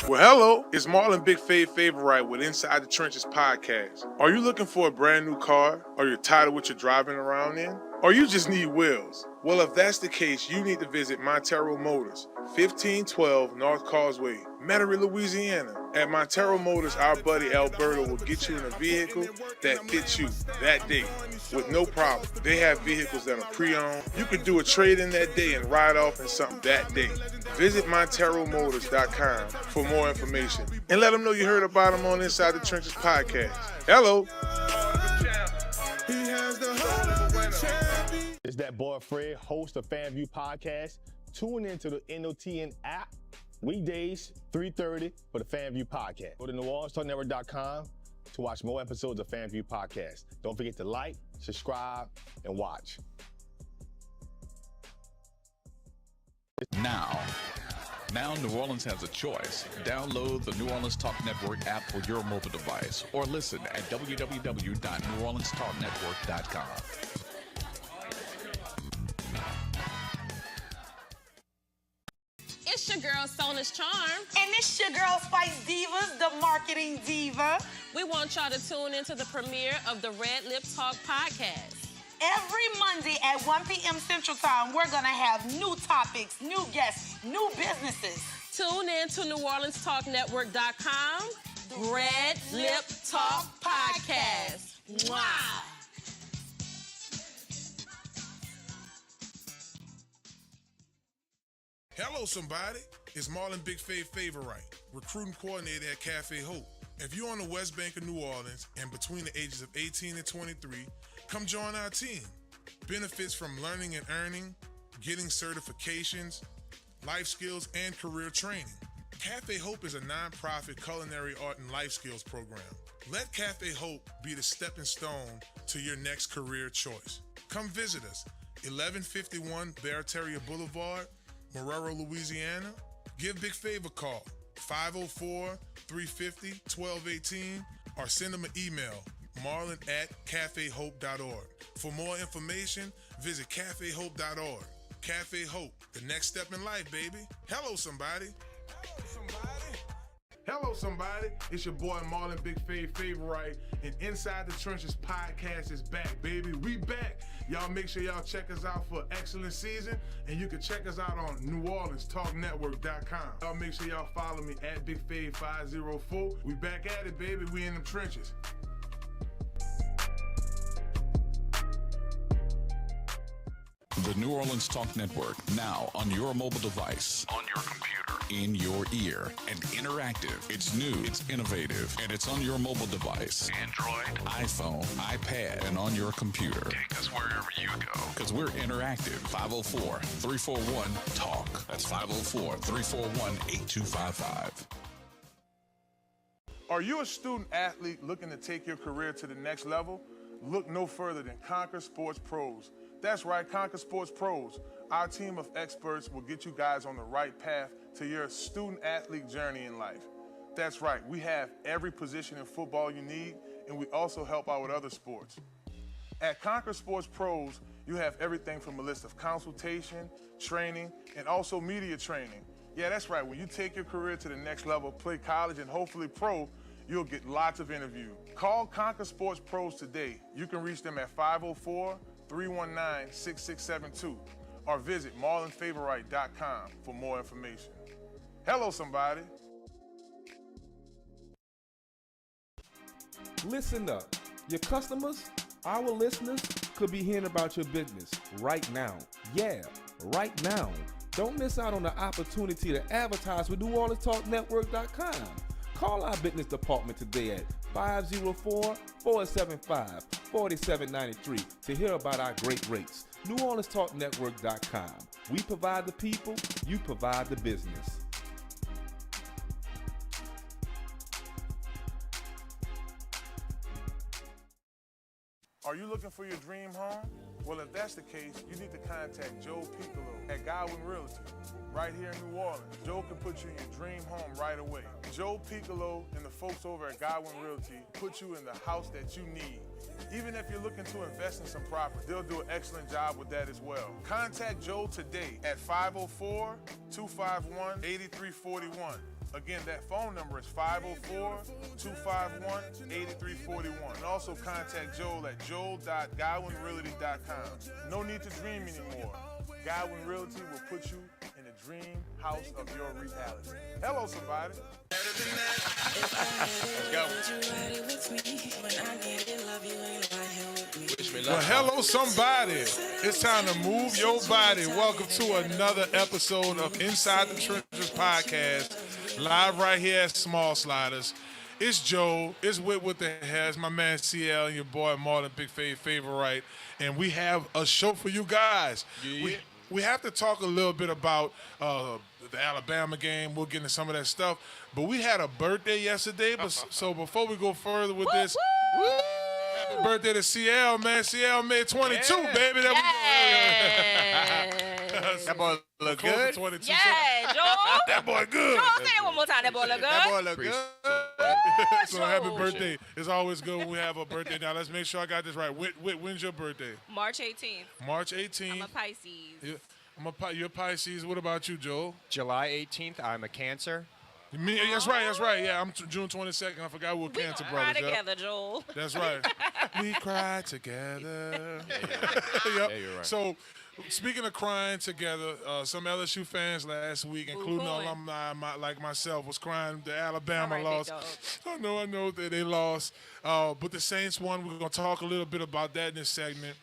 Well, hello, it's Marlon Big Fave Favorite with Inside the Trenches podcast. Are you looking for a brand new car? Or you're tired of what you're driving around in? Or you just need wheels? Well, if that's the case, you need to visit Marrero Motors, 1512 North Causeway, Marrero, Louisiana. At Marrero Motors, our buddy Alberto will get you in a vehicle that fits you that day with no problem. They have vehicles that are pre-owned. You could do a trade-in that day and ride off in something that day. Visit MonteroMotors.com for more information and let them know you heard about them on Inside the Trenches podcast. Hello. It's that boy Fred, host of FanView Podcast. Tune into the NOTN app weekdays 3:30 for the FanView Podcast. Go to NewOrleansTalkNetwork.com to watch more episodes of FanView Podcast. Don't forget to like, subscribe, and watch. Now New Orleans has a choice. Download the New Orleans Talk Network app for your mobile device or listen at www.NewOrleansTalkNetwork.com. It's your girl, Sona's Charm. And it's your girl, Spice Divas, the marketing diva. We want y'all to tune into the premiere of the Red Lip Talk podcast. Every Monday at 1 p.m. Central Time, we're going to have new topics, new guests, new businesses. Tune in to NewOrleansTalkNetwork.com. Red Lip Talk podcast. Mwah! Hello, somebody. It's Marlon Big Fave Favorite, recruiting coordinator at Cafe Hope. If you're on the West Bank of New Orleans and between the ages of 18 and 23, come join our team. Benefits from learning and earning, getting certifications, life skills, and career training. Cafe Hope is a nonprofit culinary art and life skills program. Let Cafe Hope be the stepping stone to your next career choice. Come visit us, 1151 Barataria Boulevard, Marrero, Louisiana. Give Big Fave a call, 504-350-1218, or send them an email, marlon@cafehope.org. For more information, visit cafehope.org. Cafe Hope, the next step in life, baby. Hello, somebody. Hello, somebody. It's your boy Marlon Big Fave Favorite, and Inside the Trenches podcast is back, baby. We back. Y'all make sure y'all check us out for excellent season, and you can check us out on NewOrleansTalkNetwork.com. Y'all make sure y'all follow me at Big Fave 504. We back at it, baby. We in them trenches. The New Orleans Talk Network, now on your mobile device, on your computer, in your ear, and interactive. It's new, it's innovative, and it's on your mobile device. Android, iPhone, iPad, and on your computer. Take us wherever you go. Because we're interactive. 504-341-TALK. That's 504-341-8255. Are you a student athlete looking to take your career to the next level? Look no further than Conquer Sports Pros. That's right, Conquer Sports Pros. Our team of experts will get you guys on the right path to your student-athlete journey in life. That's right, we have every position in football you need, and we also help out with other sports. At Conquer Sports Pros, you have everything from a list of consultation, training, and also media training. Yeah, that's right, when you take your career to the next level, play college, and hopefully pro, you'll get lots of interviews. Call Conquer Sports Pros today. You can reach them at 504-319-6672 or visit marlonfavorite.com for more information. Hello, somebody. Listen up. Your customers, our listeners, could be hearing about your business right now. Yeah, right now. Don't miss out on the opportunity to advertise with NewOrleansTalkNetwork.com. Call our business department today at 504-475-4793 to hear about our great rates. NewOrleansTalkNetwork.com. We provide the people, you provide the business. Are you looking for your dream home? Well, if that's the case, you need to contact Joe Piccolo at Godwin Realty, right here in New Orleans. Joe can put you in your dream home right away. Joe Piccolo and the folks over at Godwin Realty put you in the house that you need. Even if you're looking to invest in some property, they'll do an excellent job with that as well. Contact Joe today at 504-251-8341. Again, that phone number is 504-251-8341. And also contact Joel at joel.godwinrealty.com. No need to dream anymore. Godwin Realty will put you in the dream house of your reality. Hello, somebody. Well, hello, somebody. It's time to move your body. Welcome to another episode of Inside the Trenches podcast, live right here at Small Sliders. It's Joe. It's Whit with the hair. It's my man CL and your boy Marlon, Big Favorite. And we have a show for you guys. Yeah. We have to talk a little bit about the Alabama game. We'll get into some of that stuff. But we had a birthday yesterday. So before we go further with this, happy birthday to CL, man. CL made 22, baby. That boy look good. 22, yeah, Joel. That boy good. Joel, say it one more time. That boy look good. That boy look good. So happy birthday. It's always good when we have a birthday. Now, let's make sure I got this right. When's your birthday? March 18th. March 18th. I'm a Pisces. You're a Pisces. What about you, Joel? July 18th, I'm a Cancer. That's right. Yeah, I'm June 22nd. I forgot we were Cancer brothers. We cry together, Joel. That's right. We cry together. Yeah, you're right. So, speaking of crying together, some LSU fans last week, including alumni like myself, was crying the Alabama loss. I know that they lost. But the Saints won. We're going to talk a little bit about that in this segment.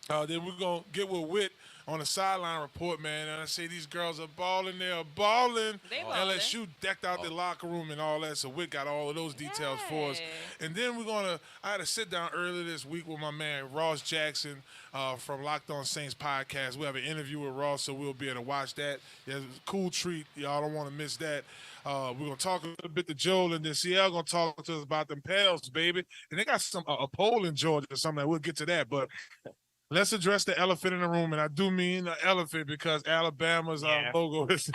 Then we're going to get with Whit on the sideline report, man. And I say these girls are balling. They are balling. LSU decked out the locker room and all that. So Whit got all of those details for us. And then I had to sit down earlier this week with my man Ross Jackson from Locked On Saints podcast. We have an interview with Ross, so we'll be able to watch that. Yeah, it's a cool treat. Y'all don't want to miss that. We're going to talk a little bit to Joel, and then CL going to talk to us about them Pels, baby. And they got a poll in Georgia or something. We'll get to that. But let's address the elephant in the room, and I do mean the elephant because Alabama's logo is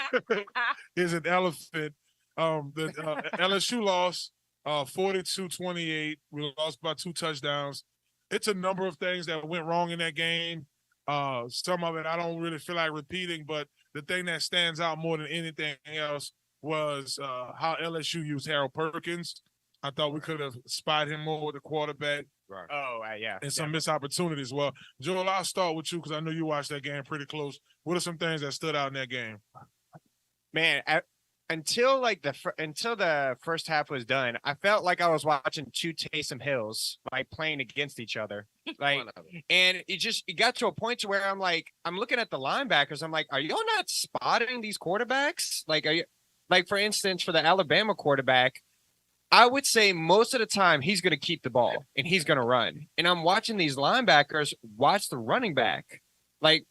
an elephant. The LSU lost 42-28. We lost by 2 touchdowns. It's a number of things that went wrong in that game. Some of it I don't really feel like repeating, but the thing that stands out more than anything else was how LSU used Harold Perkins. I thought we could have spied him more with the quarterback. Right. Oh, yeah. And some missed opportunities. Well, Joel, I'll start with you because I know you watched that game pretty close. What are some things that stood out in that game? Man, until the first half was done, I felt like I was watching 2 Taysom Hills like playing against each other. And it got to a point to where I'm looking at the linebackers. I'm like, are y'all not spotting these quarterbacks? For instance, for the Alabama quarterback, I would say most of the time he's going to keep the ball and he's going to run. And I'm watching these linebackers watch the running back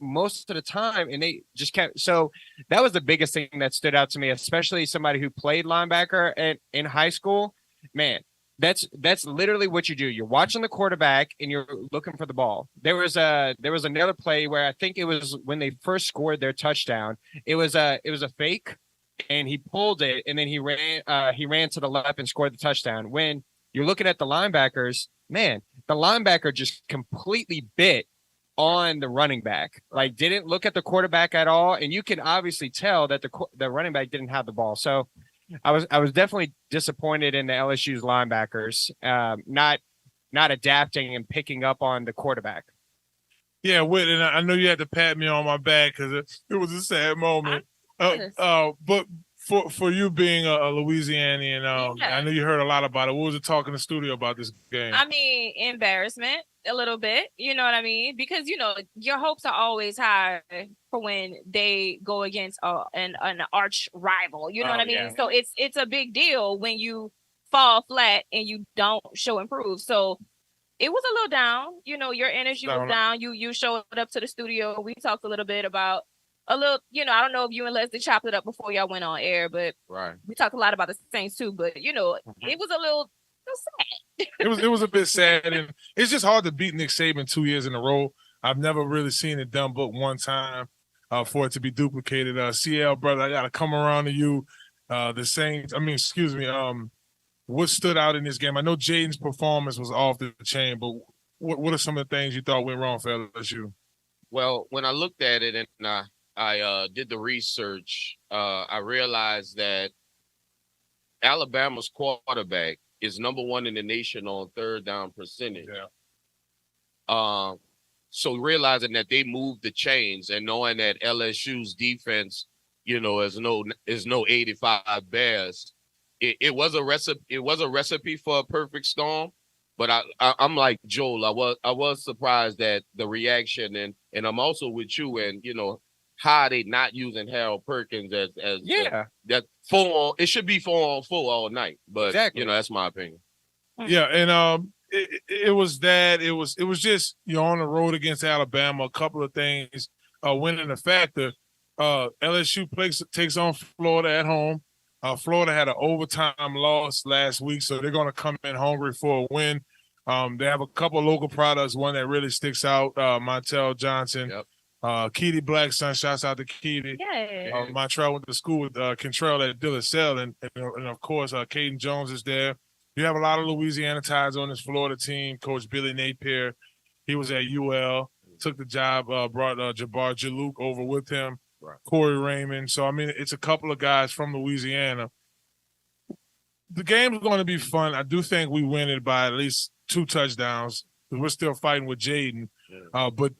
most of the time, and they just kept. So that was the biggest thing that stood out to me, especially somebody who played linebacker in high school. Man, that's literally what you do. You're watching the quarterback and you're looking for the ball. There was another play where I think it was when they first scored their touchdown. It was a fake. And he pulled it, and then he ran to the left and scored the touchdown. When you're looking at the linebackers, man, the linebacker just completely bit on the running back. Didn't look at the quarterback at all, and you can obviously tell that the running back didn't have the ball. So I was definitely disappointed in the LSU's linebackers not adapting and picking up on the quarterback. Yeah, Whit, and I know you had to pat me on my back because it was a sad moment. But for you being a Louisianian, I know you heard a lot about it. What was it talking in the studio about this game? I mean, embarrassment a little bit. You know what I mean? Because your hopes are always high for when they go against an arch rival. You know what I mean? Yeah. So it's a big deal when you fall flat and you don't show improve. So it was a little down. Your energy was down. You showed up to the studio. We talked a little bit about. A little, I don't know if you and Leslie chopped it up before y'all went on air, but we talked a lot about the Saints too. But it was a little sad. it was a bit sad, and it's just hard to beat Nick Saban 2 years in a row. I've never really seen it done but one time for it to be duplicated. CL brother, I gotta come around to you. The Saints. What stood out in this game? I know Jaden's performance was off the chain, but what are some of the things you thought went wrong for LSU? Well, when I looked at it and I did the research, I realized that Alabama's quarterback is number 1 in the nation on third down percentage. So realizing that they moved the chains and knowing that LSU's defense, is no 85 Bears, it was a recipe. It was a recipe for a perfect storm. But I'm like Joel. I was surprised at the reaction, and I'm also with you. And how they not using Harold Perkins as that 4 on. It should be 4 on 4 all night. But exactly. That's my opinion. Yeah, and it was that. It was just on the road against Alabama. A couple of things winning the factor. LSU takes on Florida at home. Florida had an overtime loss last week, so they're going to come in hungry for a win. They have a couple of local products. One that really sticks out, Montel Johnson. Yep. Keedy Blackson, shouts out to Keedy. Yeah. Montreal went to school with Cantrell at De La Salle, and of course, Caden Jones is there. You have a lot of Louisiana ties on this Florida team. Coach Billy Napier, he was at UL, took the job, brought Jabbar Jalouk over with him. Right. Corey Raymond. So, I mean, it's a couple of guys from Louisiana. The game's going to be fun. I do think we win it by at least 2 touchdowns because we're still fighting with Jaden. Yeah. But,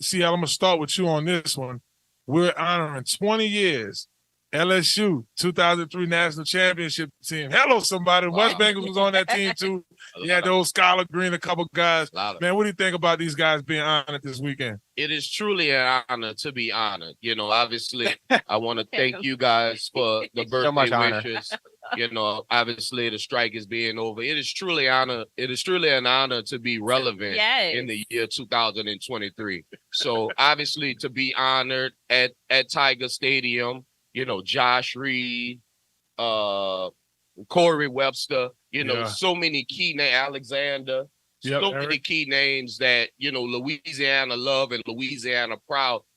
see, I'm going to start with you on this one. We're honoring 20 years. LSU, 2003 National Championship team. Hello, somebody. Wow. West Bengals was on that team, too. You had the old Skylar Green, a couple guys. Man, what do you think about these guys being honored this weekend? It is truly an honor to be honored. Obviously, I want to thank you guys for the birthday wishes. Obviously the strike is being over. It is truly an honor to be relevant in the year 2023. So obviously to be honored at Tiger Stadium, Josh Reed, Corey Webster, so many key names, Alexander, many key names that, Louisiana love and Louisiana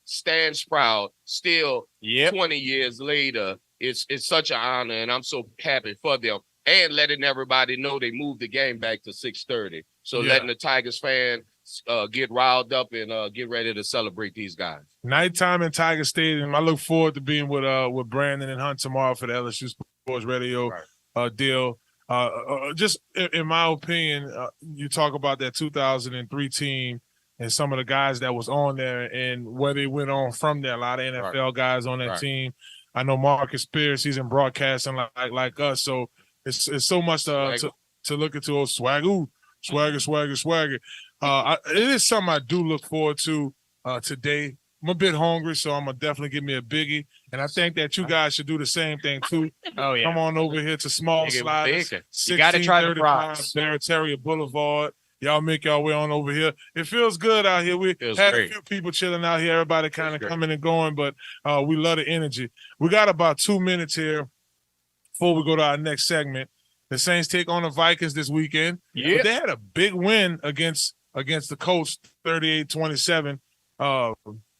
stands proud still 20 years later. It's such an honor, and I'm so happy for them. And letting everybody know they moved the game back to 6:30. So letting the Tigers fans get riled up and get ready to celebrate these guys. Nighttime in Tiger Stadium. I look forward to being with Brandon and Hunt tomorrow for the LSU Sports Radio deal. Just in my opinion, you talk about that 2003 team and some of the guys that was on there and where they went on from there. A lot of NFL guys on that team. I know Marcus Spears, he's in broadcasting like us. So it's so much to look into. Swagger. It is something I do look forward to today. I'm a bit hungry, so I'm going to definitely give me a biggie. And I think that you guys should do the same thing, too. Oh, yeah. Come on over here to Small Sliders. You got to try the fries. Barataria Boulevard. Y'all make y'all way on over here. It feels good out here. We had a few people chilling out here. Everybody kind of coming and going, but we love the energy. We got about 2 minutes here before we go to our next segment. The Saints take on the Vikings this weekend. Yeah. But they had a big win against the Colts, 38-27.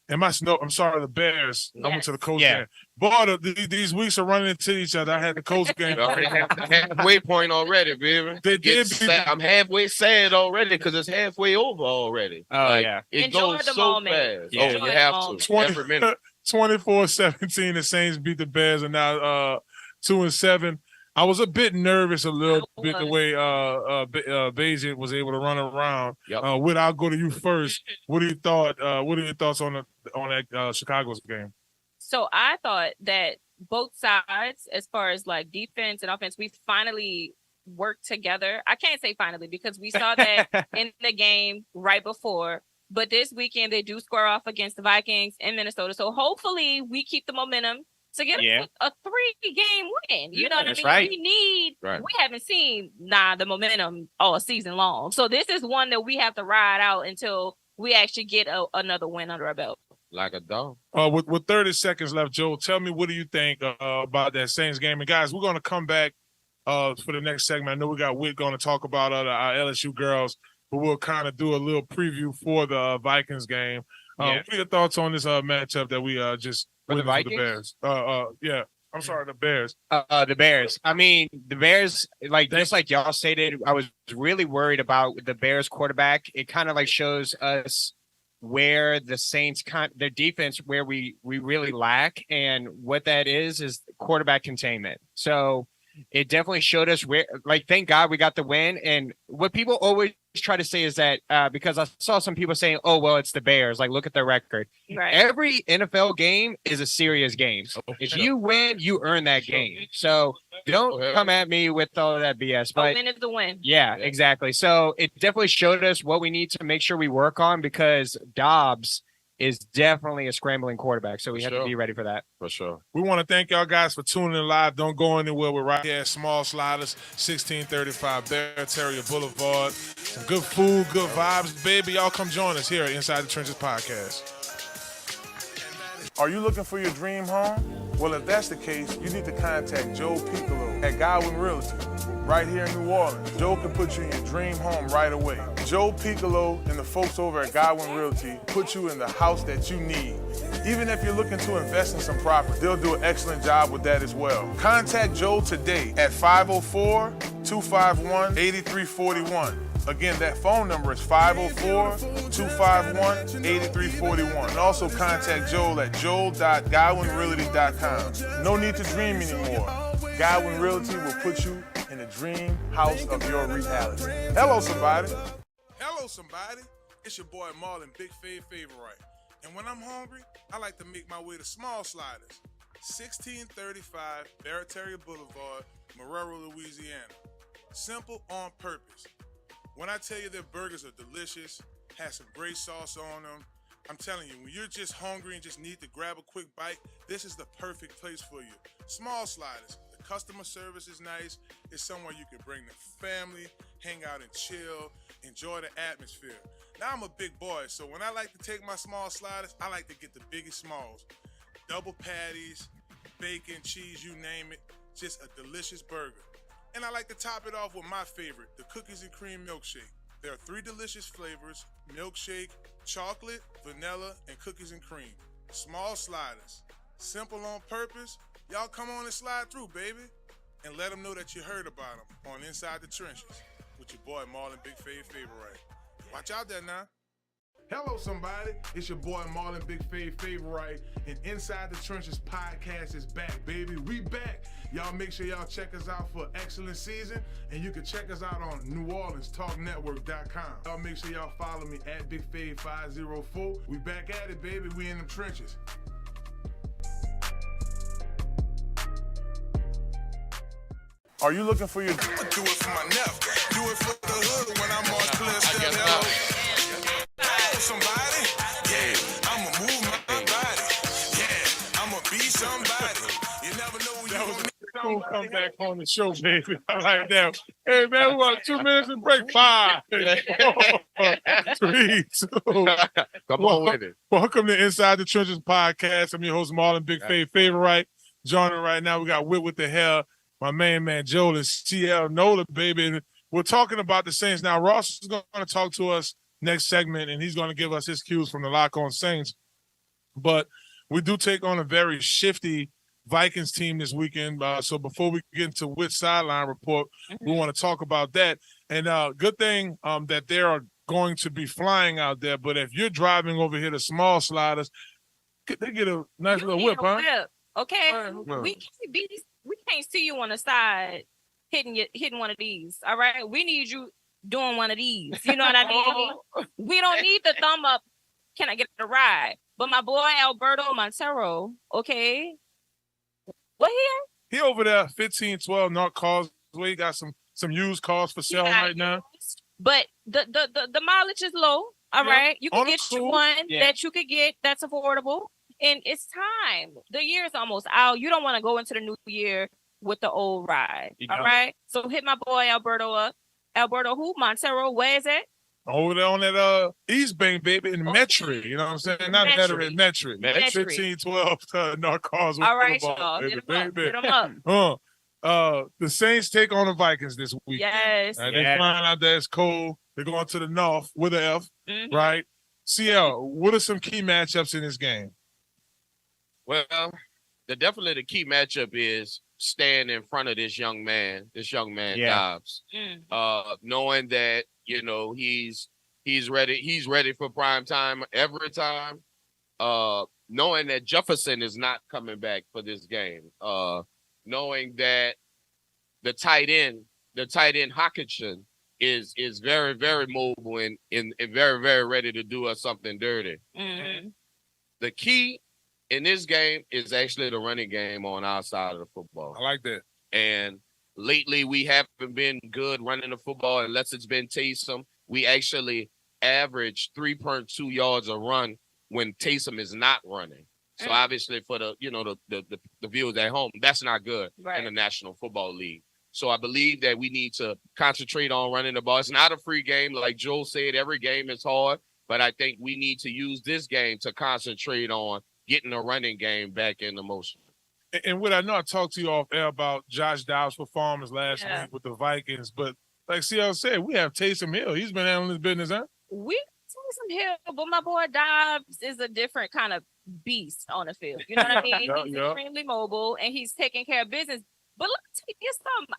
I'm sorry, the Bears. Yes. I went to the Colts game. Boy, these weeks are running into each other. I had the Colts game. Already have the halfway point already, baby. They did. I'm halfway sad already because it's halfway over already. Oh, yeah. It goes so fast. Yeah. Oh, you have to. Every minute. 24-17, the Saints beat the Bears and now 2-7. I was a bit nervous the way Bayesian was able to run around. Yep. I'll go to you first. What are your thoughts on that Chicago's game? So I thought that both sides, as far as like defense and offense, we finally worked together. I can't say finally because we saw that in the game right before. But this weekend they do square off against the Vikings in Minnesota. So hopefully we keep the momentum to get a 3-game win. You know what I mean? Right. We haven't seen the momentum all season long. So this is one that we have to ride out until we actually get another win under our belt. Like a dog. With 30 seconds left, Joe, tell me, what do you think about that Saints game? And guys, we're going to come back for the next segment. I know we got Whit going to talk about our LSU girls, but we'll kind of do a little preview for the Vikings game. What are your thoughts on this matchup that we just with the Vikings? The Bears? I'm sorry, the Bears. The Bears. I mean, the Bears, just like y'all stated, I was really worried about the Bears quarterback. It kind of shows us where the Saints, their defense, where we really lack. And what that is quarterback containment. So it definitely showed us where, like, thank God we got the win. And what people always try to say is that because I saw some people saying, oh, well, it's the Bears. Like, look at their record. Right. Every NFL game is a serious game. If you win, you earn that game. So don't come at me with all of that BS. But a win is the win. Yeah, exactly. So it definitely showed us what we need to make sure we work on, because Dobbs is definitely a scrambling quarterback. So we have to be ready for that. For sure. We want to thank y'all guys for tuning in live. Don't go anywhere. We're right here at Small Sliders, 1635 Barataria Boulevard. Some good food, good vibes. Baby, y'all come join us here at Inside the Trenches Podcast. Are you looking for your dream home? Well, if that's the case, you need to contact Joe Piccolo at Godwin Realty, right here in New Orleans. Joe can put you in your dream home right away. Joe Piccolo and the folks over at Godwin Realty put you in the house that you need. Even if you're looking to invest in some property, they'll do an excellent job with that as well. Contact Joe today at 504-251-8341. Again, that phone number is 504-251-8341. And also contact Joel at joel.godwinrealty.com. No need to dream anymore. Godwin Realty will put you in the dream house of your reality. Hello, somebody. Hello, somebody. It's your boy Marlon, Big Fave Favorite. And when I'm hungry, I like to make my way to Small Sliders, 1635 Barataria Boulevard, Marrero, Louisiana. Simple on purpose. When I tell you their burgers are delicious, have some great sauce on them, I'm telling you, when you're just hungry and just need to grab a quick bite, this is the perfect place for you. Small Sliders. The customer service is nice. It's somewhere you can bring the family, hang out and chill, enjoy the atmosphere. Now, I'm a big boy, so when I like to take my Small Sliders, I like to get the biggest smalls. Double patties, bacon, cheese, you name it. Just a delicious burger. And I like to top it off with my favorite, the cookies and cream milkshake. There are 3 delicious flavors: milkshake, chocolate, vanilla, and cookies and cream. Small Sliders. Simple on purpose. Y'all come on and slide through, baby. And let them know that you heard about them on Inside the Trenches with your boy Marlon, Big Fave Favorite. Watch out there now. Hello, somebody. It's your boy Marlon, Big Fave Favorite, and Inside the Trenches podcast is back, baby. We back. Y'all make sure y'all check us out for excellent season, and you can check us out on NewOrleansTalkNetwork.com. Y'all make sure y'all follow me at Big Fave 504. We back at it, baby. We in them trenches. Are you looking for your... Do it for my nephew. Do it for the hood when I'm on clear step. Hello, somebody. Yeah, I'ma move my body. Yeah, I'ma be somebody. You never know when you're gonna come back on the show, baby. I like that. Hey, man, we want 2 minutes and break. 5, 4, 3, 2. Come on with it. Welcome to Inside the Trenches podcast. I'm your host, Marlon, Big Fave Favorite. Joining right now, we got Whit with the Hell. My main man, Joel, is CL Nola, baby. And we're talking about the Saints. Now, Ross is going to talk to us next segment, and he's going to give us his cues from the Lock On Saints. But we do take on a very shifty Vikings team this weekend. So before we get into Whit's sideline report, we want to talk about that. And good thing that they are going to be flying out there. But if you're driving over here to Small Sliders, they get a nice little whip, huh? Whip. Okay, we can't see you on the side hitting one of these. All right, we need you doing one of these. You know what I mean? We don't need the thumb up. Can I get a ride? But my boy Alberto Montero, okay, what here? He over there, 1512 North Causeway. Got some used cars for sale right now. But the mileage is low. All right, you can get you one that you could get that's affordable. And it's time. The year is almost out. You don't want to go into the new year with the old ride. All right. So hit my boy Alberto up. Alberto who? Montero, where is it? Over there on that East Bank, baby, in Metry. You know what I'm saying? Not Metry. 1512 North Causeway. All right, y'all. Get them up. The Saints take on the Vikings this week. Yes. They flying out there. It's cold. They're going to the north with an F, right? CL, what are some key matchups in this game? Well, definitely the key matchup is staying in front of this young man Dobbs. Knowing that, you know, he's ready for prime time every time. Knowing that Jefferson is not coming back for this game. Knowing that the tight end Hawkinson is very, very mobile and very, very ready to do us something dirty. Mm-hmm. The key in this game is actually the running game on our side of the football. I like that. And lately we haven't been good running the football unless it's been Taysom. We actually average 3.2 yards a run when Taysom is not running. So obviously for the viewers at home, that's not good in the National Football League. So I believe that we need to concentrate on running the ball. It's not a free game. Like Joe said, every game is hard, but I think we need to use this game to concentrate on getting the running game back into motion. And what I know I talked to you off air about Josh Dobbs' performance last week with the Vikings, but like CL said, we have Taysom Hill. He's been handling his business, huh? We Taysom Hill, but my boy Dobbs is a different kind of beast on the field. You know what I mean? He's extremely mobile and he's taking care of business. But let me tell you something.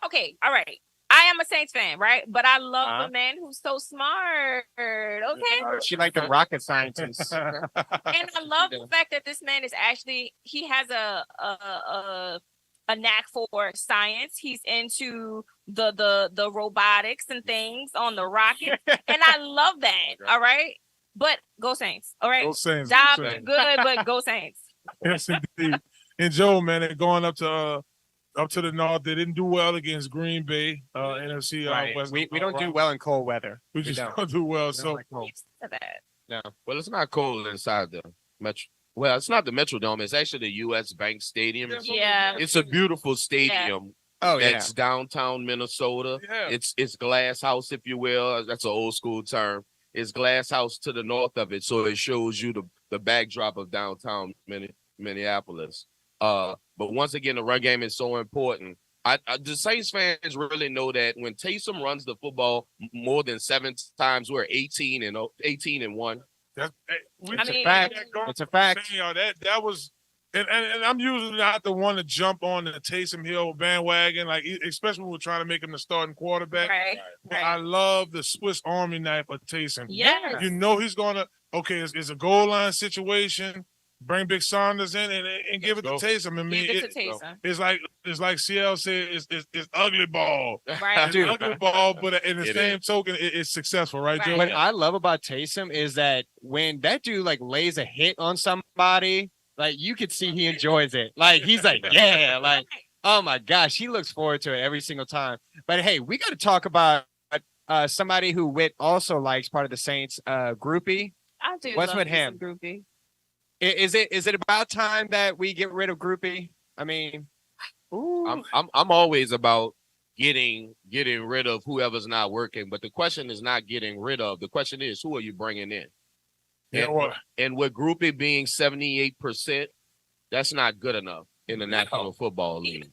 Okay, all right. I am a Saints fan, right? But I love a man who's so smart. Okay, she like the rocket scientists. and I love the fact that this man is actually he has a knack for science. He's into the robotics and things on the rocket, and I love that. All right, but go Saints. All right, Go Saints. Dobbs is good, but go Saints. Yes, indeed. And Joe, man, they're going up to the north. They didn't do well against Green Bay, NFC. West. We don't do well in cold weather. We just don't do well. So No. Well, it's not cold inside the Metro. Well, it's not the Metrodome. It's actually the U.S. Bank Stadium. Yeah. It's a beautiful stadium. That's downtown Minnesota. Yeah. It's glass house, if you will. That's an old school term. It's glass house to the north of it, so it shows you the backdrop of downtown Minneapolis. But once again, the run game is so important. The Saints fans really know that when Taysom runs the football more than 7 times, we're 18-1. It's a fact. It's a fact. That was, and I'm usually not the one to jump on the Taysom Hill bandwagon, like especially when we're trying to make him the starting quarterback. Right. But I love the Swiss Army knife of Taysom. Yes. You know he's gonna. Okay, it's a goal line situation. Bring Big Saunders in and give it to Taysom. I mean, it's like CL said, it's ugly ball. Right. It's ugly ball, but in the same token, it's successful, right, Joe? What I love about Taysom is that when that dude like lays a hit on somebody, like you could see he enjoys it. Like he's like, yeah, like, oh my gosh, he looks forward to it every single time. But hey, we got to talk about somebody who Whit also likes, part of the Saints groupie. I do. What's with him? Groupie. Is it about time that we get rid of groupie? I mean, I'm always about getting rid of whoever's not working, but the question is not getting rid of. The question is, who are you bringing in? And with groupie being 78%, that's not good enough in the National Football League.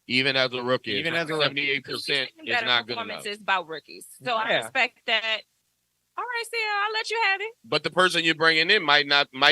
Even as a rookie, 78% is not good enough. Performances by rookies, so I respect that. All right, CL, I'll let you have it. But the person you're bringing in might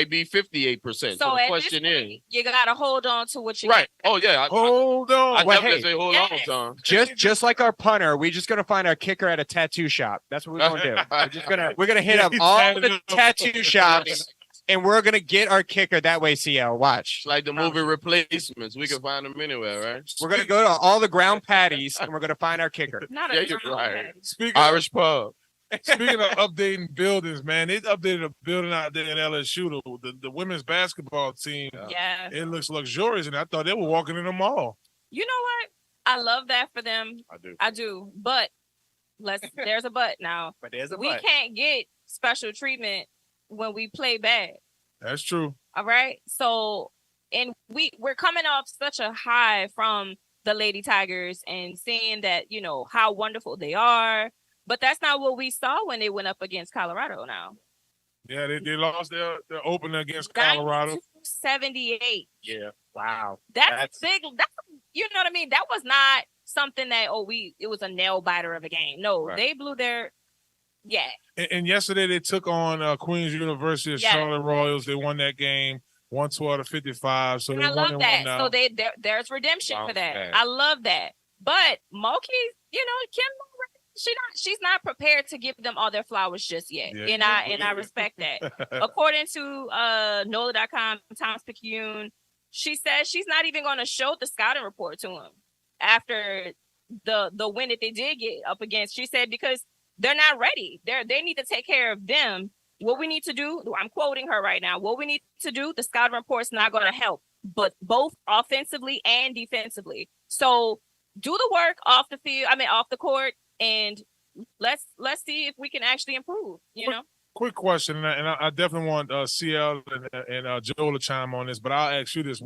be 58%. So the question is, you gotta hold on to what you right. Oh yeah, hold on. I definitely say hold on, Tom. Just like our punter, we're just gonna find our kicker at a tattoo shop. That's what we're gonna do. We're gonna hit up all the tattoo shops, and we're gonna get our kicker that way. CL, watch. It's like the movie Replacements. We can find them anywhere, right? We're gonna go to all the ground patties, and we're gonna find our kicker. You're right. Irish pub. Speaking of updating buildings, man, they updated a building out there in LSU, the women's basketball team. Yeah. It looks luxurious, and I thought they were walking in the mall. You know what? I love that for them. I do. But there's a but now. But there's a we but. can't get special treatment when we play bad. That's true. All right. So, and we're coming off such a high from the Lady Tigers and seeing that, you know, how wonderful they are. But that's not what we saw when they went up against Colorado now. Yeah, they lost their opener against Colorado. 78. Yeah. Wow. That's big. That's, you know what I mean? That was not something that, it was a nail biter of a game. No, They blew their, And yesterday they took on Queens University of Charlotte Royals. They won that game 112-55. So I love that. So there's redemption for that. I love that. But Moki, you know, Kim, she's not prepared to give them all their flowers just yet. And I respect that. According to NOLA.com, Thomas Picayune, she says she's not even going to show the scouting report to him. after the win that they did get up against. She said because they're not ready. They need to take care of them. What we need to do, I'm quoting her right now. What we need to do, the scouting report's not going to help, but both offensively and defensively. So do the work off the field. Off the court, and let's see if we can actually improve. Quick question, and I definitely want CL and Joel to chime on this, but I'll ask you this: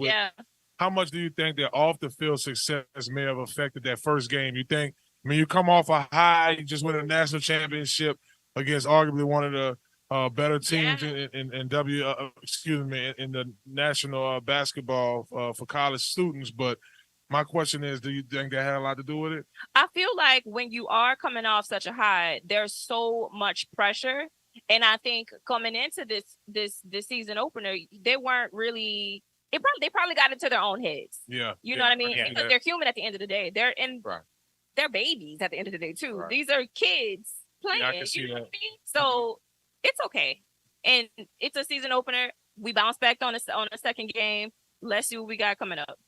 how much do you think their off the field success may have affected that first game? You think? You come off a high, you just win a national championship against arguably one of the better teams in the national basketball for college students. But my question is, do you think that had a lot to do with it? I feel like when you are coming off such a high, there's so much pressure. And I think coming into this season opener, they weren't really. They probably got into their own heads. Yeah, you know what I mean. Because they're human at the end of the day. They're babies at the end of the day too. Right. These are kids playing. Yeah, I can see that. What I mean? So it's okay, and it's a season opener. We bounce back on the second game. Let's see what we got coming up.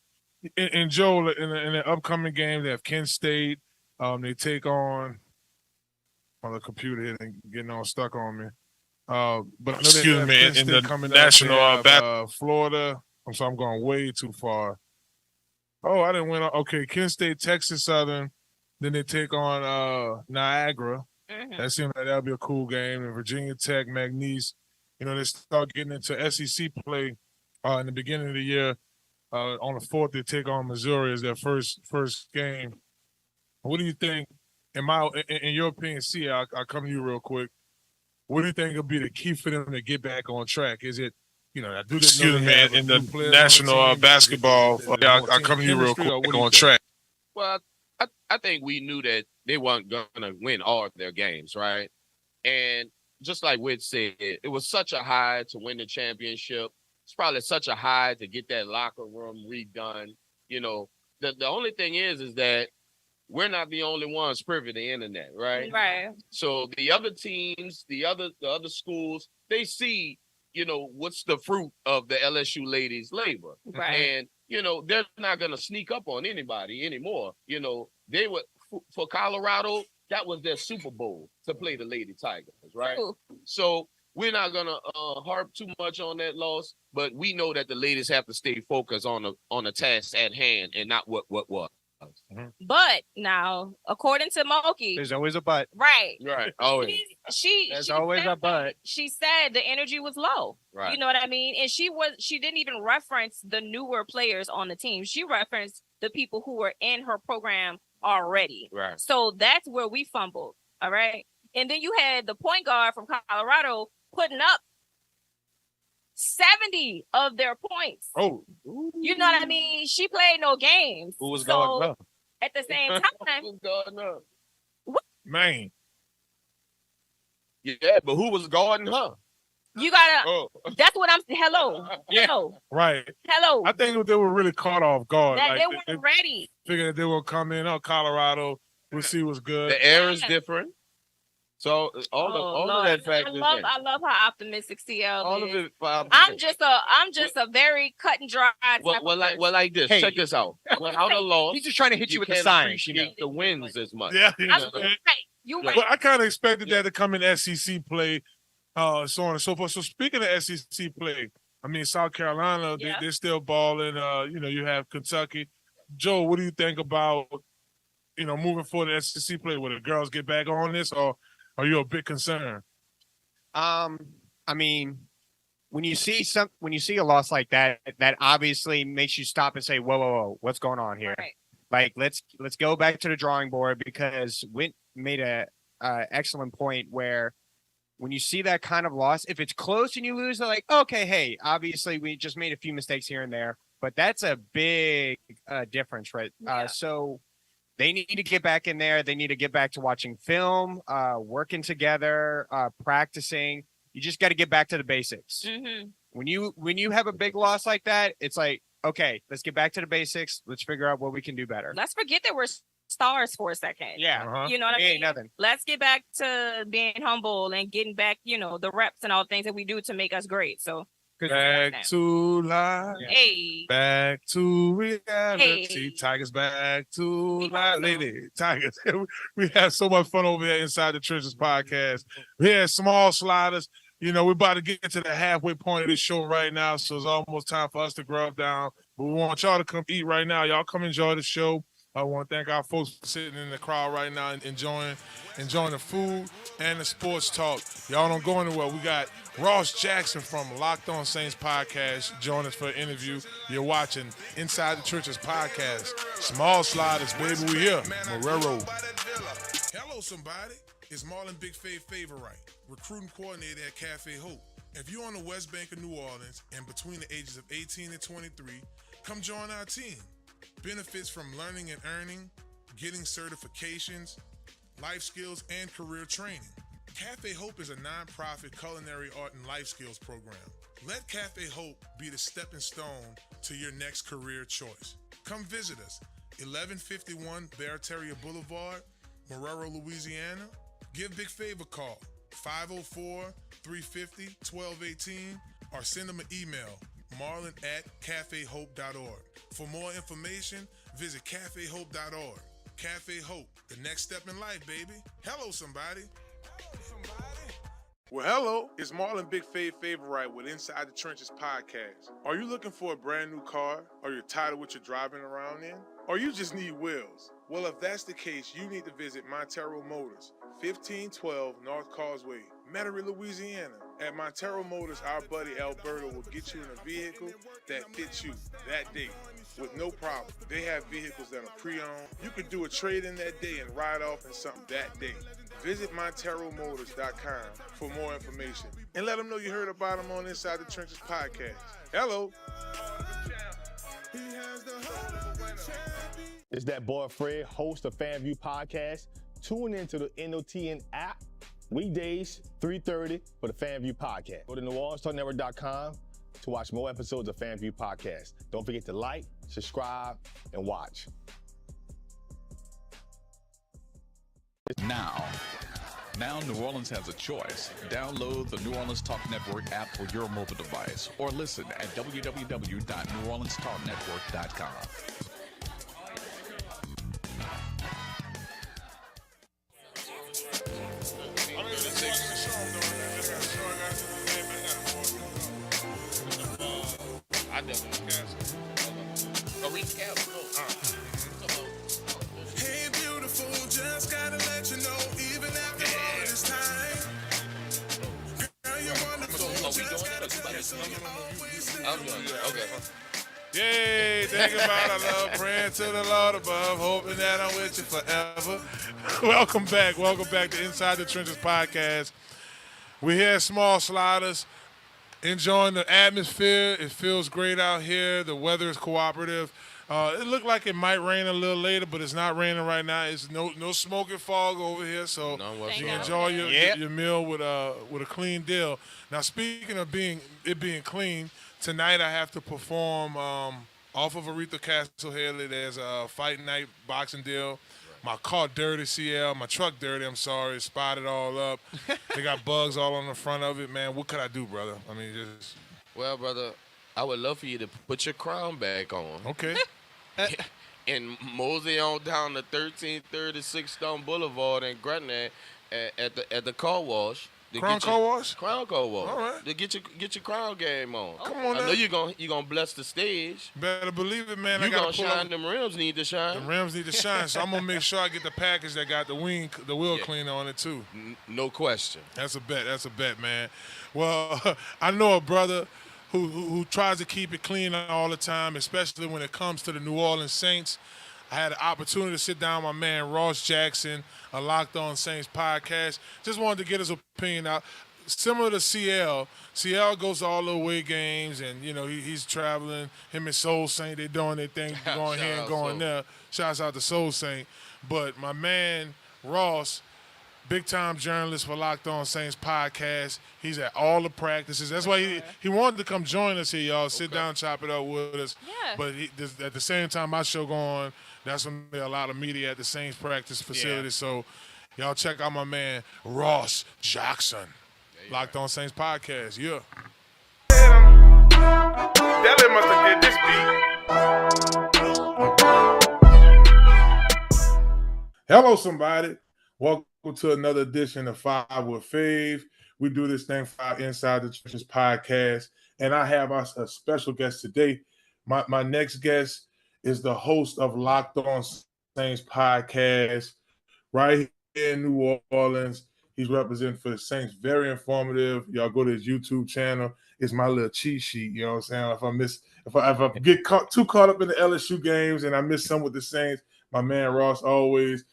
And Joel, in the upcoming game, they have Kent State. They take on the computer here and getting all stuck on me. But excuse me, in the national Florida. I'm sorry, I'm going way too far. Oh, I didn't win. Okay, Kent State, Texas Southern. Then they take on Niagara. Mm-hmm. That seems like that'll be a cool game. And Virginia Tech, McNeese. They start getting into SEC play in the beginning of the year. On the 4th, they take on Missouri as their first game. What do you think? In your opinion, I'll come to you real quick. What do you think will be the key for them to get back on track? Is it, in the national basketball? I'll come to you real quick on track. Well, I think we knew that they weren't going to win all of their games, right? And just like Whit said, it was such a high to win the championship. It's probably such a high to get that locker room redone. The only thing is that we're not the only ones privy to the internet, right? Right. So the other teams, the other schools, they see, what's the fruit of the LSU ladies' labor. Right. And, they're not going to sneak up on anybody anymore. They were, for Colorado, that was their Super Bowl to play the Lady Tigers, right? Ooh. So we're not going to harp too much on that loss, but we know that the ladies have to stay focused on the task at hand and not what was. Mm-hmm. But now, according to Moki, there's always a but. Right. Always. There's always a but. She said the energy was low. Right. You know what I mean? And she didn't even reference the newer players on the team. She referenced the people who were in her program already. Right. So that's where we fumbled. All right. And then you had the point guard from Colorado putting up 70 of their points. Oh. You know what I mean? She played no games. Who was going up? At the same time. Who was going up? Man. Yeah, but who was guarding her? You gotta. That's what I'm. Hello. Yeah. Hello. Right. Hello. I think they were really caught off guard. They weren't ready. Figured that they would come in. Colorado. We'll see what's good. The air is different. So all of that factors. I love how optimistic CL all is. of it. I'm just a very cut and dry. Like this. Hey. Check this out. Without the loss, He's just trying to hit you with the can't sign. appreciate the wins as much. Yeah. You But I kind of expected that to come in SEC play, so on and so forth. So speaking of SEC play, South Carolina, they're still balling. You have Kentucky. Joe, what do you think about, moving forward to SEC play? Will the girls get back on this, or are you a bit concerned? When you see a loss like that, that obviously makes you stop and say, whoa, what's going on here? Right. Like, let's go back to the drawing board, because Whit made a excellent point where when you see that kind of loss, if it's close and you lose, they're like, okay, hey, obviously we just made a few mistakes here and there, but that's a big difference, right? Yeah. So they need to get back in there. They need to get back to watching film, working together, practicing. You just got to get back to the basics. Mm-hmm. When you have a big loss like that, it's like, okay, let's get back to the basics. Let's figure out what we can do better. Let's forget that we're stars for a second. Yeah. You know what I mean? Ain't nothing. Let's get back to being humble and getting back, the reps and all the things that we do to make us great. So, Back to life. Hey. Back to reality. Hey. Tigers back to life. Lady Tigers. We had so much fun over there inside the Trenches podcast. We had small sliders. You know, we're about to get to the halfway point of this show right now, so it's almost time for us to grub down. But we want y'all to come eat right now. Y'all come enjoy the show. I want to thank our folks for sitting in the crowd right now and enjoying the food and the sports talk. Y'all don't go anywhere. We got Ross Jackson from Locked On Saints podcast join us for an interview. You're watching Inside the Trenches podcast. Small sliders, baby, we here. Marrero. Hello, somebody. It's Marlon Big Fave Favorite, recruiting coordinator at Cafe Hope. If you're on the West Bank of New Orleans and between the ages of 18 and 23, come join our team. Benefits from learning and earning, getting certifications, life skills, and career training. Cafe Hope is a nonprofit culinary art and life skills program. Let Cafe Hope be the stepping stone to your next career choice. Come visit us, 1151 Barataria Boulevard, Marrero, Louisiana. Give Big Fave a call, 504-350-1218, or send them an email, marlon@cafehope.org. For more information, visit cafehope.org. Cafe Hope, the next step in life, baby. Hello, somebody. Well, hello. It's Marlon Big Fave Favorite with Inside the Trenches podcast. Are you looking for a brand new car? Or you're tired of what you're driving around in? Or you just need wheels? Well, if that's the case, you need to visit Marrero Motors, 1512 North Causeway, Metairie, Louisiana. At Marrero Motors, our buddy Alberto will get you in a vehicle that fits you that day with no problem. They have vehicles that are pre-owned. You could do a trade-in that day and ride off in something that day. Visit MonteroMotors.com for more information and let them know you heard about them on Inside the Trenches podcast. Hello. It's that boy Fred, host of FanView Podcast. Tune into the NOTN app weekdays, 3:30 for the FanView Podcast. Go to NewOrleansTalkNetwork.com to watch more episodes of FanView Podcast. Don't forget to like, subscribe, and watch. Now New Orleans has a choice. Download the New Orleans Talk Network app for your mobile device or listen at www.NewOrleansTalkNetwork.com. I definitely a recap. Hey, beautiful, just gotta let you know, even after all this time. Girl, you're wonderful. Just gotta tell you so you always stay. I'm doing it. Okay. Yay, think about our love, praying to the Lord above, hoping that I'm with you forever. Welcome back to Inside the Trenches podcast. We're here at Small Sliders, enjoying the atmosphere. It feels great out here. The weather is cooperative. It looked like it might rain a little later, but it's not raining right now. It's no smoke and fog over here, so you can enjoy your meal with a clean deal. Now, speaking of being clean, tonight I have to perform off of Aretha Castle Haley. There's a fight night boxing deal. My car dirty, CL. My truck dirty, I'm sorry. Spotted all up. They got bugs all on the front of it, man. What could I do, brother? I mean, just... Well, brother, I would love for you to put your crown back on. Okay. And mosey on down to 1336 Stone Boulevard in Gretna at the car wash. Crown Car Wash? Crown Car Wash. All right. To get your crown game on. Come on now. I know you're gonna bless the stage. Better believe it, man. You I gotta gonna shine. Them rims need to shine. The rims need to shine, so I'm gonna make sure I get the package that got the wheel cleaner on it too. No question. That's a bet, man. Well, I know a brother who tries to keep it clean all the time, especially when it comes to the New Orleans Saints. I had an opportunity to sit down with my man Ross Jackson, a Locked On Saints podcast. Just wanted to get his opinion out. Similar to CL goes to all the away games, and you know he's traveling. Him and Soul Saint, they doing their thing, going here and going there. Shouts out to Soul Saint. But my man Ross, big-time journalist for Locked On Saints podcast. He's at all the practices. That's why he wanted to come join us here, y'all. Sit down, chop it up with us. Yeah. But at the same time my show going, that's when there are a lot of media at the Saints practice facility. Yeah. So y'all check out my man Ross Jackson, Locked On Saints podcast. Yeah. Della must have did this beat. Hello, somebody. Welcome to another edition of Five with Fave. We do this thing for Inside the Churches podcast, and I have a special guest today. My next guest is the host of Locked On Saints podcast right here in New Orleans. He's representing for the Saints. Very informative. Y'all go to his YouTube channel. It's my little cheat sheet. You know what I'm saying? If I get too caught up in the LSU games and I miss some with the Saints, my man Ross always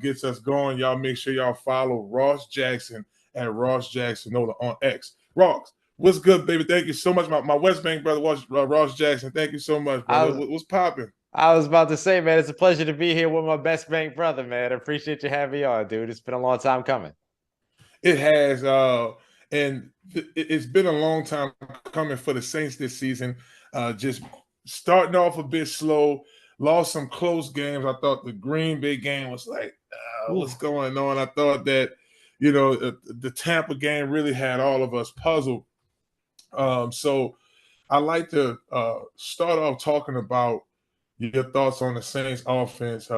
gets us going. Y'all make sure y'all follow Ross Jackson at Ross Jackson on X. Ross, what's good, baby? Thank you so much. My West Bank brother, Ross Jackson. Thank you so much, brother. What's popping? I was about to say, man, it's a pleasure to be here with my best bank brother, man. I appreciate you having me on, dude. It's been a long time coming. It has, and it's been a long time coming for the Saints this season. Just starting off a bit slow, lost some close games. I thought the Green Bay game was like, what's going on? I thought that, the Tampa game really had all of us puzzled. So I like to start off talking about your thoughts on the Saints offense.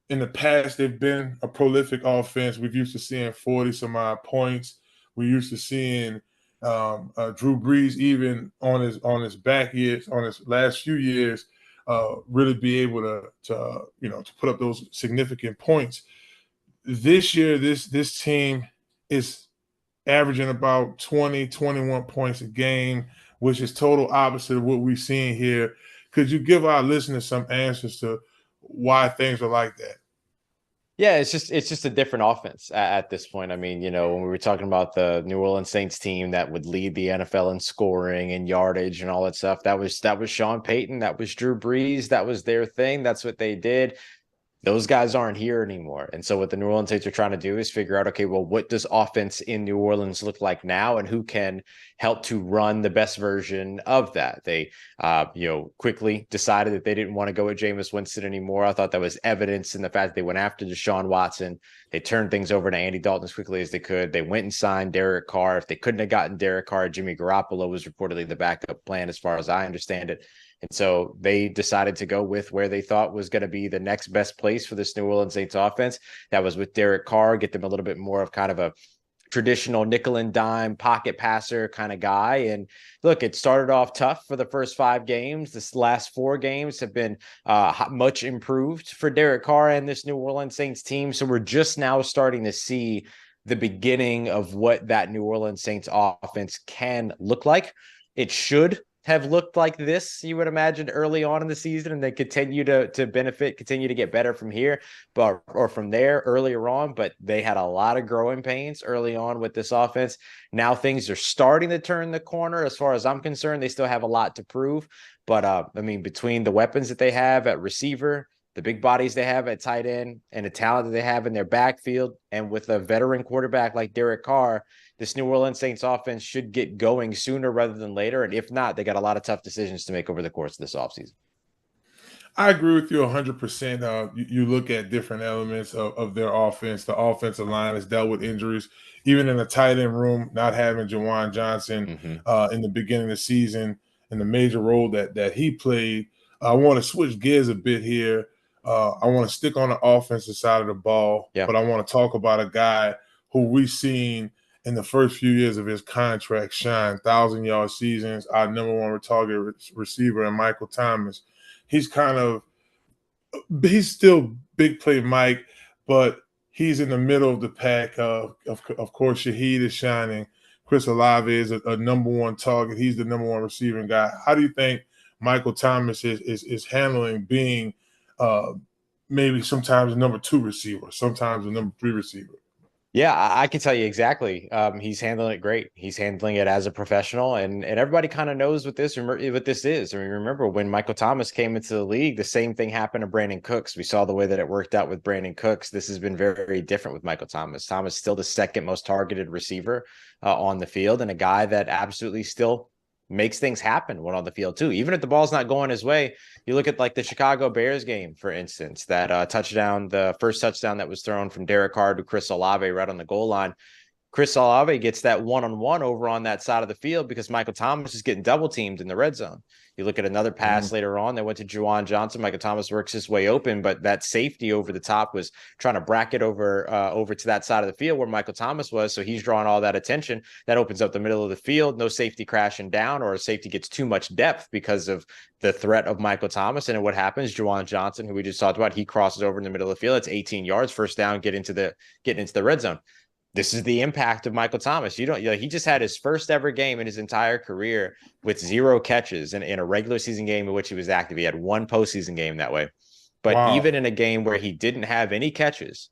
In the past, they've been a prolific offense. We've used to seeing 40-some odd points. We're used to seeing Drew Brees, even on his back years, on his last few years, really be able to put up those significant points. This year, this team is averaging about 20, 21 points a game, which is total opposite of what we're seeing here. Could you give our listeners some answers to why things are like that? Yeah, it's just a different offense at this point. I mean, when we were talking about the New Orleans Saints team that would lead the NFL in scoring and yardage and all that stuff, that was Sean Payton, that was Drew Brees, that was their thing. That's what they did. Those guys aren't here anymore. And so what the New Orleans Saints are trying to do is figure out, okay, well, what does offense in New Orleans look like now, and who can help to run the best version of that? They, quickly decided that they didn't want to go with Jameis Winston anymore. I thought that was evidence in the fact that they went after Deshaun Watson. They turned things over to Andy Dalton as quickly as they could. They went and signed Derek Carr. If they couldn't have gotten Derek Carr, Jimmy Garoppolo was reportedly the backup plan as far as I understand it. And so they decided to go with where they thought was going to be the next best place for this New Orleans Saints offense. That was with Derek Carr, get them a little bit more of kind of a traditional nickel and dime pocket passer kind of guy. And look, it started off tough for the first 5 games. This last 4 games have been much improved for Derek Carr and this New Orleans Saints team. So we're just now starting to see the beginning of what that New Orleans Saints offense can look like. It should have looked like this, you would imagine, early on in the season, and then continue to benefit, continue to get better from here, or from there earlier on. But they had a lot of growing pains early on with this offense. Now things are starting to turn the corner. As far as I'm concerned, they still have a lot to prove. But between the weapons that they have at receiver, the big bodies they have at tight end, and the talent that they have in their backfield, and with a veteran quarterback like Derek Carr, this New Orleans Saints offense should get going sooner rather than later. And if not, they got a lot of tough decisions to make over the course of this offseason. I agree with you 100%. You look at different elements of their offense. The offensive line has dealt with injuries, even in the tight end room, not having Jawan Johnson in the beginning of the season in the major role that he played. I want to switch gears a bit here. I want to stick on the offensive side of the ball, but I want to talk about a guy who we've seen in the first few years of his contract shine, 1,000-yard seasons, our number 1 target receiver, and Michael Thomas. He's still big play Mike, but he's in the middle of the pack. Of course, Shaheed is shining. Chris Olave is a number 1 target. He's the number 1 receiving guy. How do you think Michael Thomas is handling being maybe sometimes a number 2 receiver, sometimes a number 3 receiver? Yeah, I can tell you exactly. He's handling it great. He's handling it as a professional, and everybody kind of knows what this is. I mean, remember when Michael Thomas came into the league, the same thing happened to Brandon Cooks. We saw the way that it worked out with Brandon Cooks. This has been very, very different with Michael Thomas. Thomas still the second most targeted receiver on the field, and a guy that absolutely still makes things happen when on the field too. Even if the ball's not going his way, you look at like the Chicago Bears game, for instance, that touchdown, the first touchdown that was thrown from Derek Carr to Chris Olave right on the goal line. Chris Olave gets that one-on-one over on that side of the field because Michael Thomas is getting double teamed in the red zone. You look at another pass later on, they went to Juwan Johnson. Michael Thomas works his way open, but that safety over the top was trying to bracket over to that side of the field where Michael Thomas was. So he's drawing all that attention. That opens up the middle of the field. No safety crashing down, or a safety gets too much depth because of the threat of Michael Thomas. And what happens? Juwan Johnson, who we just talked about, he crosses over in the middle of the field. It's 18 yards, first down, getting into the red zone. This is the impact of Michael Thomas. He just had his first ever game in his entire career with 0 catches in a regular season game in which he was active. He had 1 postseason game that way. But even in a game where he didn't have any catches,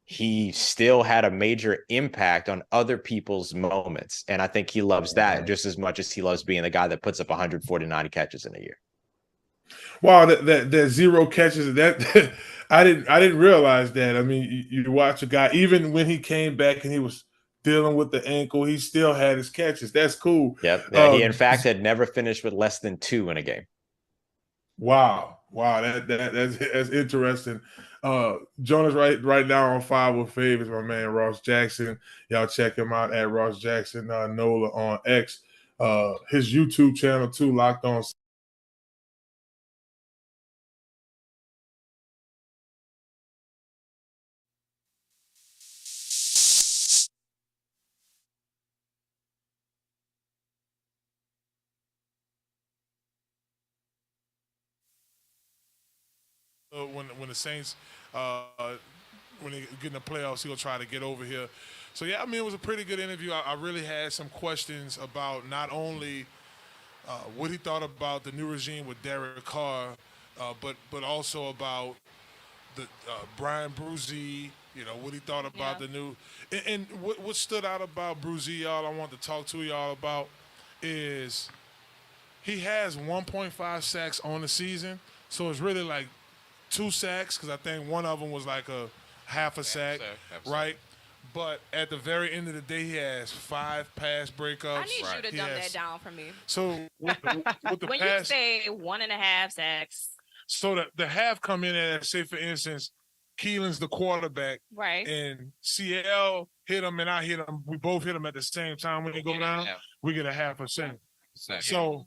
he still had a major impact on other people's moments. And I think he loves that just as much as he loves being the guy that puts up 149 catches in a year. Wow, that 0 catches, that I didn't realize that. I mean, you watch a guy, even when he came back and he was dealing with the ankle, he still had his catches. That's cool. Yep. He in fact had never finished with less than 2 in a game. Wow, that's interesting. Jonas right now on 5 with Fave is my man Ross Jackson. Y'all check him out at Ross Jackson Nola on X. His YouTube channel too, Locked On. When the Saints, when they get in the playoffs, he'll try to get over here. So, yeah, I mean, it was a pretty good interview. I really had some questions about not only what he thought about the new regime with Derek Carr, but also about the Brian Bruzy, what he thought about the new – and what stood out about Bruzy, y'all, I want to talk to y'all about is he has 1.5 sacks on the season, so it's really like 2 sacks, because I think one of them was like a half a sack, right? But at the very end of the day, he has 5 pass breakups. I need you to dumb that down for me. So with the when pass, you say 1.5 sacks. So the half come in at, say, for instance, Keelan's the quarterback. Right. And CL hit him and I hit him. We both hit him at the same time. When they go down, we get a half a sack. So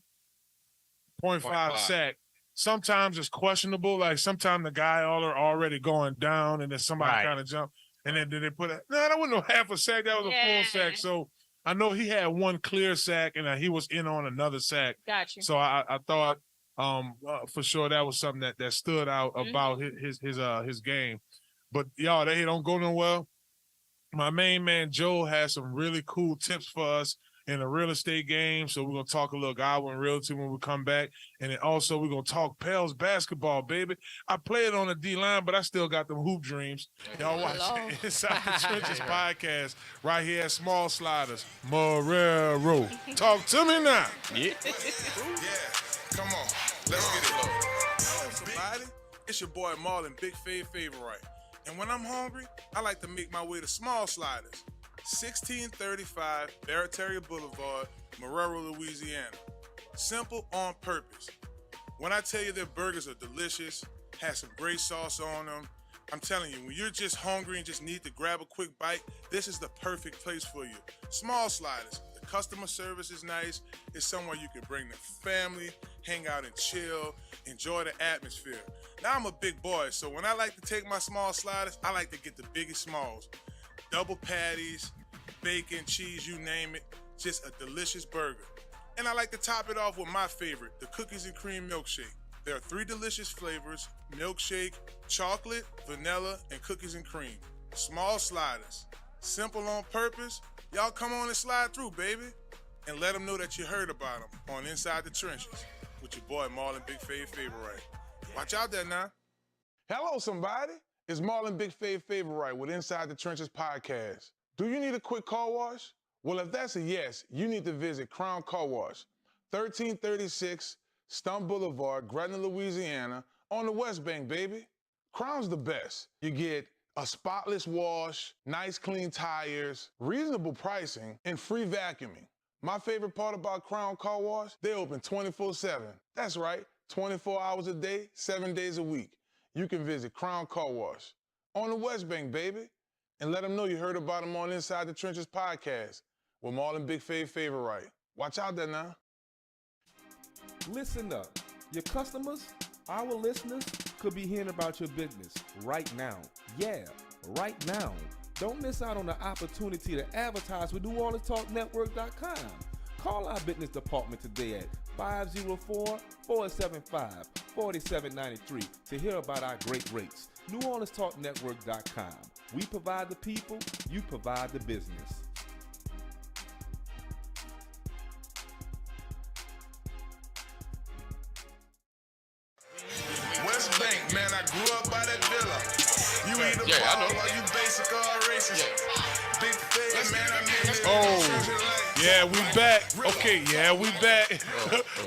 0.5 sack. Sometimes it's questionable. Like sometimes the guy already going down and then somebody kind of jump. And then they put that wasn't no half a sack. That was a full sack. So I know he had 1 clear sack and he was in on another sack. Gotcha. So I thought for sure that was something that stood out about his game. But y'all, they don't go nowhere. My main man Joe has some really cool tips for us in a real estate game. So we're gonna talk a little Godwin Realty when we come back. And then also we're gonna talk Pels basketball, baby. I played on the D-line, but I still got them hoop dreams. Y'all watch Inside the Trenches podcast right here at Small Sliders. Marrero. Talk to me now. Yeah. Come on. Let's get it low. Hello, somebody. It's your boy Marlon, Big Fave Favorite. And when I'm hungry, I like to make my way to Small Sliders. 1635 Barataria Boulevard, Marrero, Louisiana. Simple on purpose. When I tell you their burgers are delicious, have some great sauce on them, I'm telling you, when you're just hungry and just need to grab a quick bite, this is the perfect place for you. Small Sliders. The customer service is nice. It's somewhere you can bring the family, hang out and chill, enjoy the atmosphere. Now I'm a big boy, so when I like to take my Small Sliders, I like to get the biggest smalls. Double patties, bacon, cheese, you name it. Just a delicious burger. And I like to top it off with my favorite, the cookies and cream milkshake. There are 3 delicious flavors: milkshake, chocolate, vanilla, and cookies and cream. Small Sliders. Simple on purpose. Y'all come on and slide through, baby. And let them know that you heard about them on Inside the Trenches with your boy Marlon Big Fave Favorite. Watch out there now. Hello, somebody. It's Marlon Big Fave Favorite with Inside the Trenches podcast. Do you need a quick car wash? Well, if that's a yes, you need to visit Crown Car Wash, 1336 Stump Boulevard, Gretna, Louisiana, on the West Bank, baby. Crown's the best. You get a spotless wash, nice clean tires, reasonable pricing, and free vacuuming. My favorite part about Crown Car Wash, they open 24/7. That's right, 24 hours a day, 7 days a week. You can visit Crown Car Wash on the West Bank, baby. And let them know you heard about them on Inside the Trenches podcast with Marlon Big Favorite. Watch out there now. Listen up. Your customers, our listeners, could be hearing about your business right now. Yeah, right now. Don't miss out on the opportunity to advertise with NewOrleansTalkNetwork.com. Call our business department today at 504-475-4793 to hear about our great rates. NewOrleansTalkNetwork.com. We provide the people, you provide the business. West Bank, man, I grew up by that villa. You either ball or you basic or racist. Big fake, man, I mean, Yeah, we back. Okay, yeah, we back.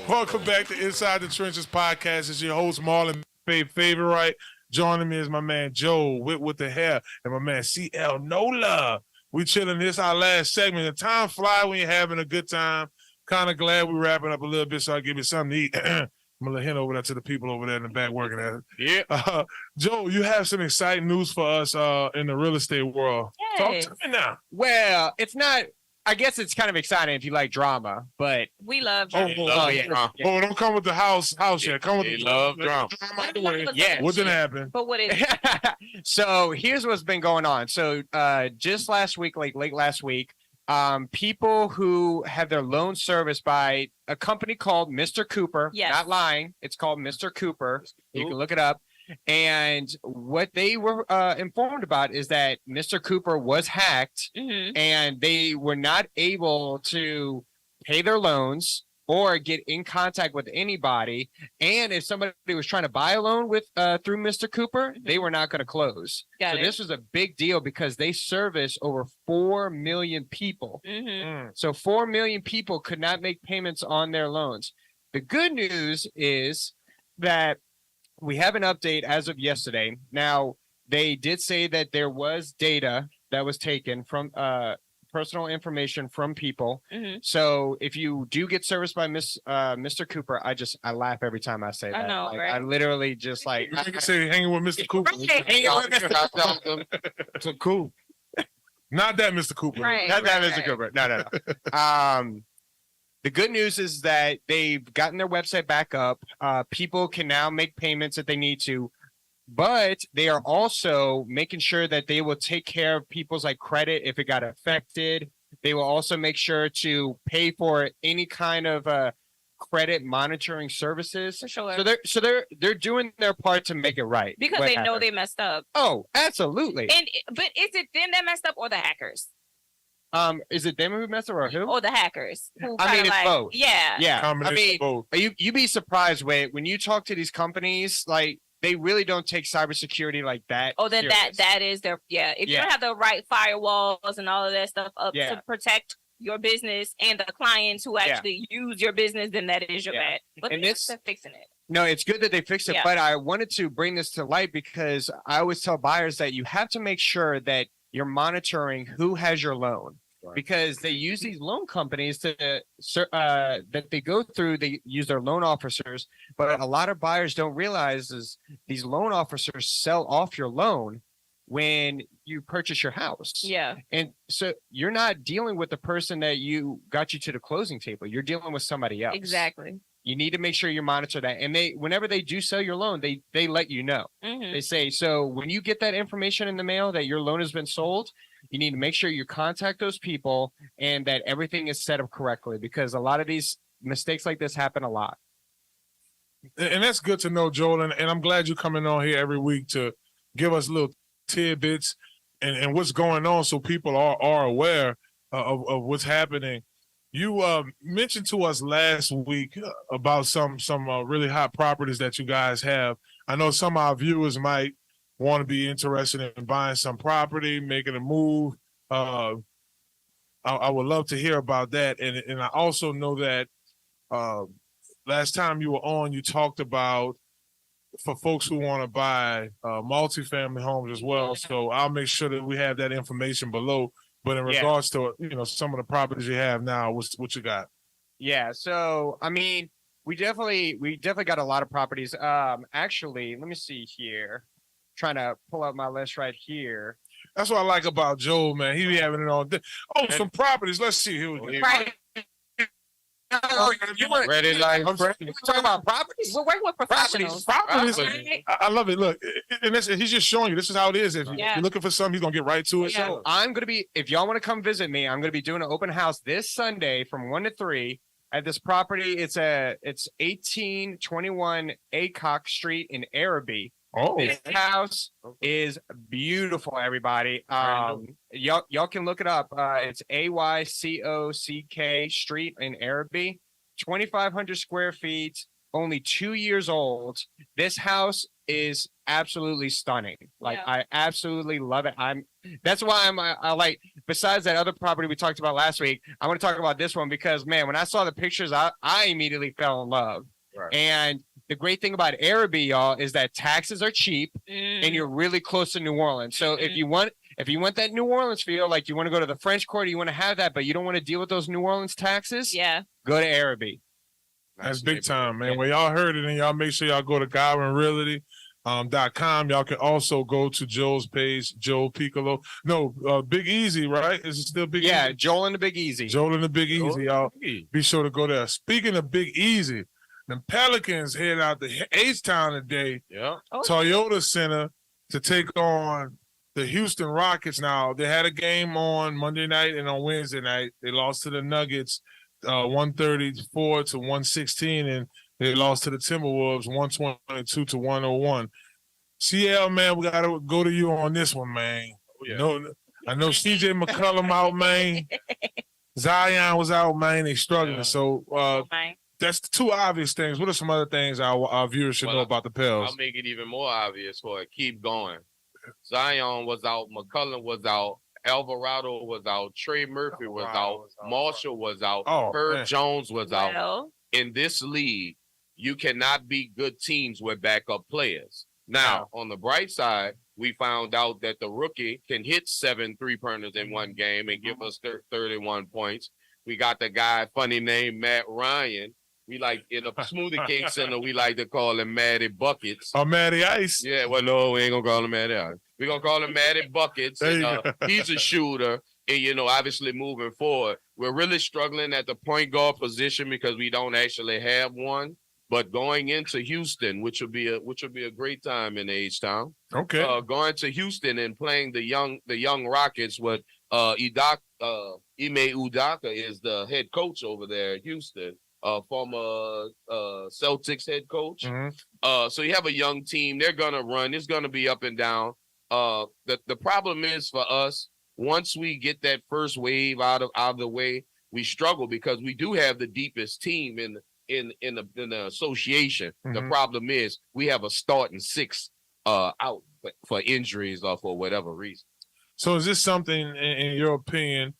Welcome back to Inside the Trenches podcast. It's your host, Marlon Favorite. Joining me is my man, Joe, with the hair, and my man, CL Nola. We chilling. This our last segment. The time fly when you're having a good time. Kind of glad we're wrapping up a little bit so I give you something to eat. I'm going to let him over there to the people over there in the back working at it. Yeah. Joe, you have some exciting news for us in the real estate world. Yes. Talk to me now. Well, it's not. I guess it's kind of exciting if you like drama, but We love Oh, drama. don't come with the house yet. Come with They the love drama. out the way. Yeah. What didn't happen? But what is So here's what's been going on. So just last week, like late last week, people who have their loan serviced by a company called Mr. Cooper, Yes. not lying, it's called Mr. Cooper. You can look it up. And what they were informed about is that Mr. Cooper was hacked and they were not able to pay their loans or get in contact with anybody. And if somebody was trying to buy a loan with through Mr. Cooper, they were not going to close. Got so it. this was a big deal because they service over 4 million people. So 4 million people could not make payments on their loans. The good news is that we have an update as of yesterday. Now, they did say that there was data that was taken from personal information from people. So if you do get serviced by Mr. Cooper, I laugh every time I say that. I know, Like, right? I literally just like I can say hanging with Mr. Cooper. So cool. Not that Mr. Cooper. Right. not that Mr. right. Cooper. No. The good news is that they've gotten their website back up. People can now make payments if they need to, but they are also making sure that they will take care of people's like credit if it got affected. They will also make sure to pay for any kind of credit monitoring services. For sure. So they're doing their part to make it right Because what they know happened. they messed up. Oh, absolutely. But is it them that messed up or the hackers? Is it them who messed up or who? Or the hackers? Who I mean, kinda it's both. Yeah. Yeah, I Combination mean, of both. you be surprised when you talk to these companies, like they really don't take cybersecurity like that. Oh, then serious. that is their If you Yeah. don't have the right firewalls and all of that stuff up Yeah. to protect your business and the clients who actually use your business, then that is your Yeah. bad. But And they're fixing it. No, it's good that they fixed it, Yeah. but I wanted to bring this to light because I always tell buyers that you have to make sure that you're monitoring who has your loan. Because they use these loan companies to that they go through. They use their loan officers, but a lot of buyers don't realize is these loan officers sell off your loan when you purchase your house. Yeah. And so you're not dealing with the person that got you to the closing table. You're dealing with somebody else. Exactly. You need to make sure you monitor that. And whenever they do sell your loan, they let you know. They say, so when you get that information in the mail that your loan has been sold, you need to make sure you contact those people and that everything is set up correctly because a lot of these mistakes like this happen a lot. And that's good to know, Joel. And I'm glad you're coming on here every week to give us little tidbits and what's going on so people are aware of what's happening. You mentioned to us last week about some really hot properties that you guys have. I know some of our viewers might want to be interested in buying some property, making a move. I would love to hear about that. And I also know that last time you were on, you talked about for folks who want to buy multifamily homes as well. So I'll make sure that we have that information below. But in regards to some of the properties you have now, what you got? Yeah, so I mean, we definitely got a lot of properties. Actually, let me see here. Trying to pull up my list right here. That's what I like about Joe, man. He be having it all day. Oh, some properties. Let's see. Here we go. Right. Ready like I'm talking about properties. We're working with professionals. Properties. Right? I love it. Look, and he's just showing you this is how it is. If Yeah. you're looking for something, he's gonna get right to it. Yeah. So I'm gonna be, if y'all want to come visit me, I'm gonna be doing an open house this Sunday from 1 to 3 at this property. It's 1821 Acock Street in Araby. oh, This house is beautiful, everybody. Y'all can look it up. It's AYCOCK Street in Araby, 2,500 square feet, only 2 years old. This house is absolutely stunning. Like Yeah. I absolutely love it. That's why I like, besides that other property we talked about last week, I want to talk about this one because man, when I saw the pictures, I immediately fell in love. Right. And the great thing about Araby, y'all, is that taxes are cheap and you're really close to New Orleans. So if you want that New Orleans feel, like you want to go to the French Quarter, you want to have that, but you don't want to deal with those New Orleans taxes, Yeah. go to Araby. that's big time, man. Well, y'all heard it, and y'all make sure y'all go to GodwinRealty.com. Y'all can also go to Joe's page, Joe Piccolo. No, Big Easy, right? Is it still Big Yeah, Easy? Joel and the Big Easy. Joel and the Big Easy, y'all. Be sure to go there. Speaking of Big Easy, the Pelicans head out to H-Town today, Yeah. Toyota Center, to take on the Houston Rockets. Now, they had a game on Monday night and on Wednesday night. They lost to the Nuggets 134 to 116, and they lost to the Timberwolves 122 to 101. CL, man, we got to go to you on this one, man. yeah. I know CJ McCollum out, man. Zion was out, man. They struggling. Yeah. So Right. that's the two obvious things. What are some other things our viewers should know about the Pels? I'll make it even more obvious for it. Keep going. Zion was out. McCullum was out. Alvarado was out. Trey Murphy was out. Marshall was out. Oh, Herb man. Jones was out. Well, In this league, you cannot beat good teams with backup players. Now, on the bright side, we found out that the rookie can hit 7 3-pointers in one game and give us 31 points. We got the guy, funny name, Matt Ryan. We like, in a smoothie cake center, we like to call him Matty Buckets. Oh, Matty Ice. Yeah, well, no, we ain't gonna call him Matty Ice. We're gonna call him Matty Buckets. There And, you go. he's a shooter. And, obviously moving forward, we're really struggling at the point guard position because we don't actually have one. But going into Houston, which will be a great time in H-Town. Okay. Going to Houston and playing the young Rockets with Ime Udoka is the head coach over there at Houston, former Celtics head coach. Mm-hmm. So you have a young team. They're gonna run. It's gonna be up and down. The problem is for us, once we get that first wave out of the way, we struggle because we do have the deepest team in the association. Mm-hmm. The problem is we have a starting 6 out for injuries or for whatever reason. So is this something, in your opinion,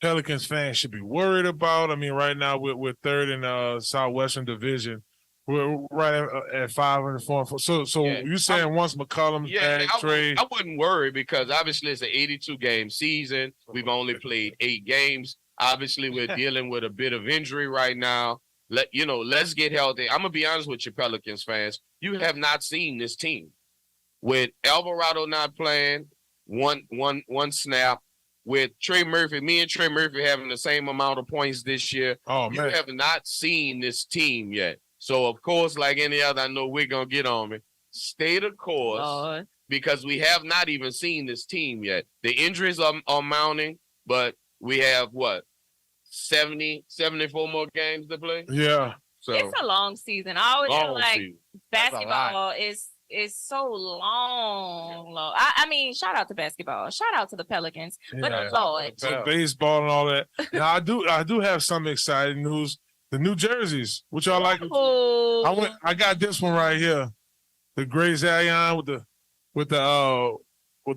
Pelicans fans should be worried about? I mean, right now we're third in the Southwestern Division. We're right at 504. So Yeah. you saying once McCollum's back, Trey? I wouldn't worry because obviously it's an 82-game season. We've only played 8 games. Obviously, we're dealing with a bit of injury right now. Let's get healthy. I'm gonna be honest with you, Pelicans fans. You have not seen this team with Alvarado not playing one snap, with Trey Murphy. Me and Trey Murphy having the same amount of points this year. Oh, You man. have not seen this team yet. So of course, like any other, I know we're gonna get on me. Stay the course. Lord. Because we have not even seen this team yet. The injuries are mounting, but we have 74 more games to play. Yeah. So It's a long season. I always feel long like season. basketball is so long. I mean, shout out to basketball. Shout out to the Pelicans. But Yeah. Lord, So baseball and all that. Now I do have some exciting news. The New Jerseys, which y'all like. oh, I got this one right here. The gray Zion with the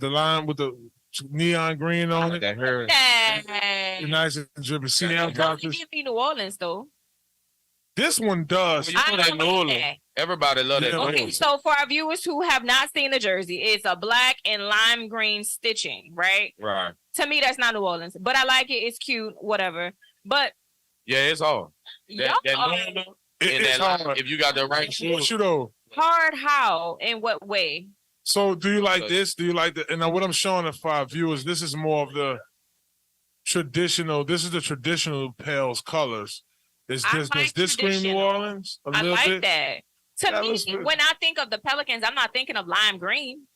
line with the neon green on it. That hurt. dang. Nice and dripping. CL Doesn't got this. give me New Orleans though. This one does. You know that New Orleans. Everybody love that. Yeah. New Okay, Orleans. so for our viewers who have not seen the jersey, it's a black and lime green stitching, right? Right. To me, that's not New Orleans, but I like it. It's cute, whatever. But Yeah, it's hard. y'all That are New Orleans, It's and that line, hard. if you got the right What shoes. you know? hard. How? In what way? So do you like Because- this? Do you like the? And now what I'm showing the 5 viewers, this is more of the traditional. This is the traditional Pels colors. Does this scream New traditional. Orleans a I little like bit? that. To That me, looks good. when I think of the Pelicans, I'm not thinking of lime green.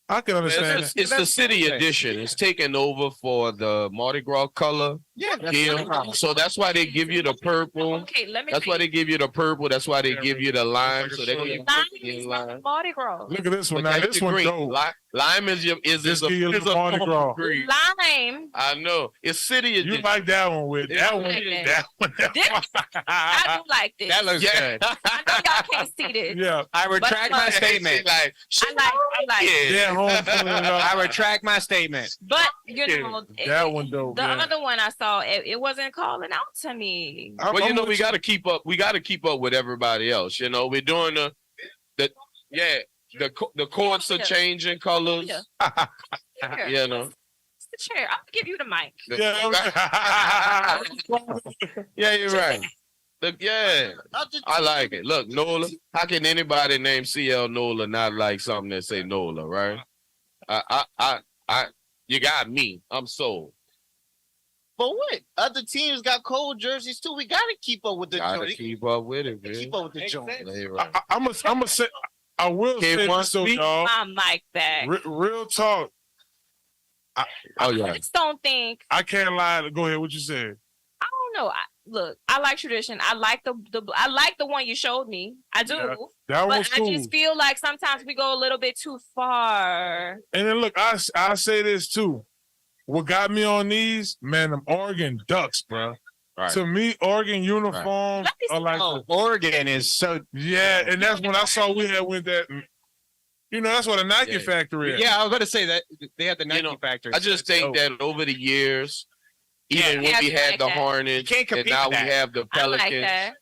I can understand. It's the city edition. It's taken over for the Mardi Gras color. Yeah, So that's why they give you the purple. Okay, let me. That's why they give you the purple. That's why they give you the lime. So they give Lime you is lime. not Mardi Gras. Look at this one. But Now that's this the one green. dope. Lime is This give you the Mardi Gras. green. Lime. I know. It's city You edition. like that one with that one? like That one. This, I do like this. That looks Yeah. good. I know y'all can't see this. Yeah. I retract my statement. Like, I like. Yeah. Home feeling up. I retract my statement. But you know, That one dope. the Yeah. other one I saw, it wasn't calling out to me. I'm well, you know, with we got to keep up. We got to keep up with everybody else. You know, we're doing the courts are changing colors. Here, You know. it's the chair. I'm gonna give you the mic. Yeah. Yeah, you're right. I like it. Look, Nola. How can anybody named CL Nola not like something that say Nola, right? You got me. I'm sold. But what? Other teams got cold jerseys too. We gotta keep up with the Gotta joint. keep up with it, man. Keep up with the joint. Yeah, you're right. I'm gonna say. I will say this though, y'all. My mic back. Real talk. Oh yeah. I just don't think. I can't lie. Go ahead. What you said? I don't know. Look, I like tradition. I like I like the one you showed me. I do. Yeah, that but was I cool. just feel like sometimes we go a little bit too far. And then look, I say this too. What got me on these, man, them Oregon Ducks, bro. Right. To me, Oregon uniforms are like, Oregon is so. yeah, and that's when I saw we had with that. You know, that's what a Nike factory is. Yeah, I was about to say that they had the Nike factory. I just think that over the years, even when we had the Hornets, You can't and compete now with we that. have the I like Pelicans. that.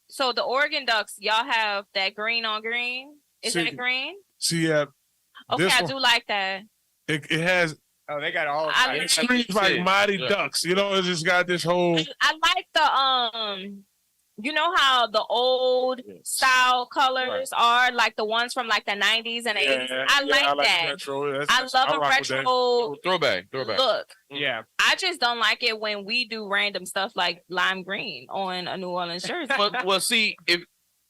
So the Oregon Ducks, y'all have that green on green. Is See- that green? See, Okay, this I one, do like that. it has. Oh, they got all. I It screams like Mighty Ducks. You know, it's just got this whole. I like the you know how the old style colors are, like the ones from like the 90s and 80s. I like that. Retro. I love a rock with that. retro Throwback. look. Yeah. I just don't like it when we do random stuff like lime green on a New Orleans jersey. Well, see, if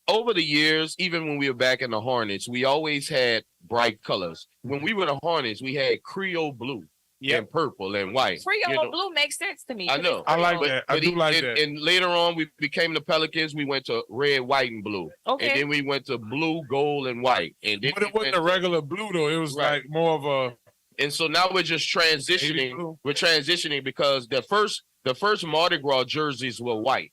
over the years, even when we were back in the Hornets, we always had bright colors. When we were the Hornets, we had Creole blue and purple and white. Creole you know. blue makes sense to me. I know. I like that. I do like that. And later on, we became the Pelicans. We went to red, white, and blue. Okay. And then we went to blue, gold, and white. And then But it we wasn't a went- regular blue though. It was Right. like more of a. And so now we're just transitioning. We're transitioning because the first Mardi Gras jerseys were white,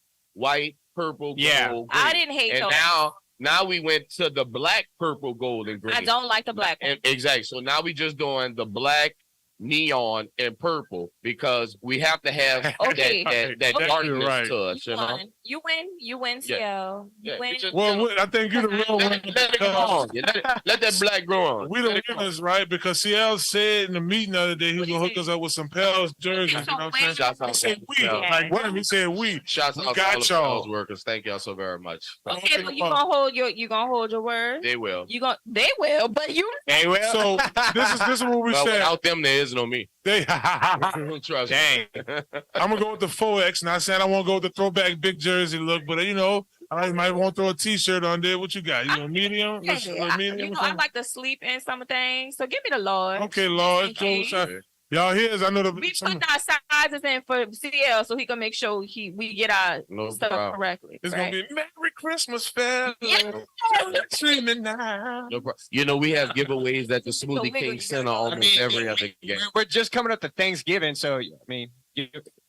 purple, gold, green. I didn't hate And those. now we went to the black, purple, gold, and green. I don't like the black one. And, exactly. So now we just doing the black, neon, and purple because we have to have Okay. that Okay. darkness Right. to us. You know. You win, Yeah. CL. You Yeah, win. we just- Well, I think you're the real Let one. it grow on. Yeah, let that black grow on. We the winners, right? Because CL said in the meeting the other day he was gonna hook us up with some Pels jerseys. You know what I'm saying? Shouts out He said to we. Pels. Like what? He said we. Shouts We out to got all the y'all. Pels workers. Thank y'all so very much. Okay, but you gonna hold your word. They will. They will, but you. They will. So this is what we Well, said. without them, there is no me. They. Trust Dang. I'm gonna go with the 4X. Not saying I won't go with the throwback big jersey look, but you know, I might want to throw a T-shirt on there. What you got? You know, medium? Yeah, Medium? I like to sleep in some things, so give me the Lord. Okay, Lord. Okay. Y'all here's I know the We put our sizes in for CL so he can make sure we get our No stuff problem. correctly. It's right? gonna be Merry Christmas, fella. Yeah. Dreaming now. No problem. You know, we have giveaways at the Smoothie King Center almost every other game. We're just coming up to Thanksgiving, so I mean,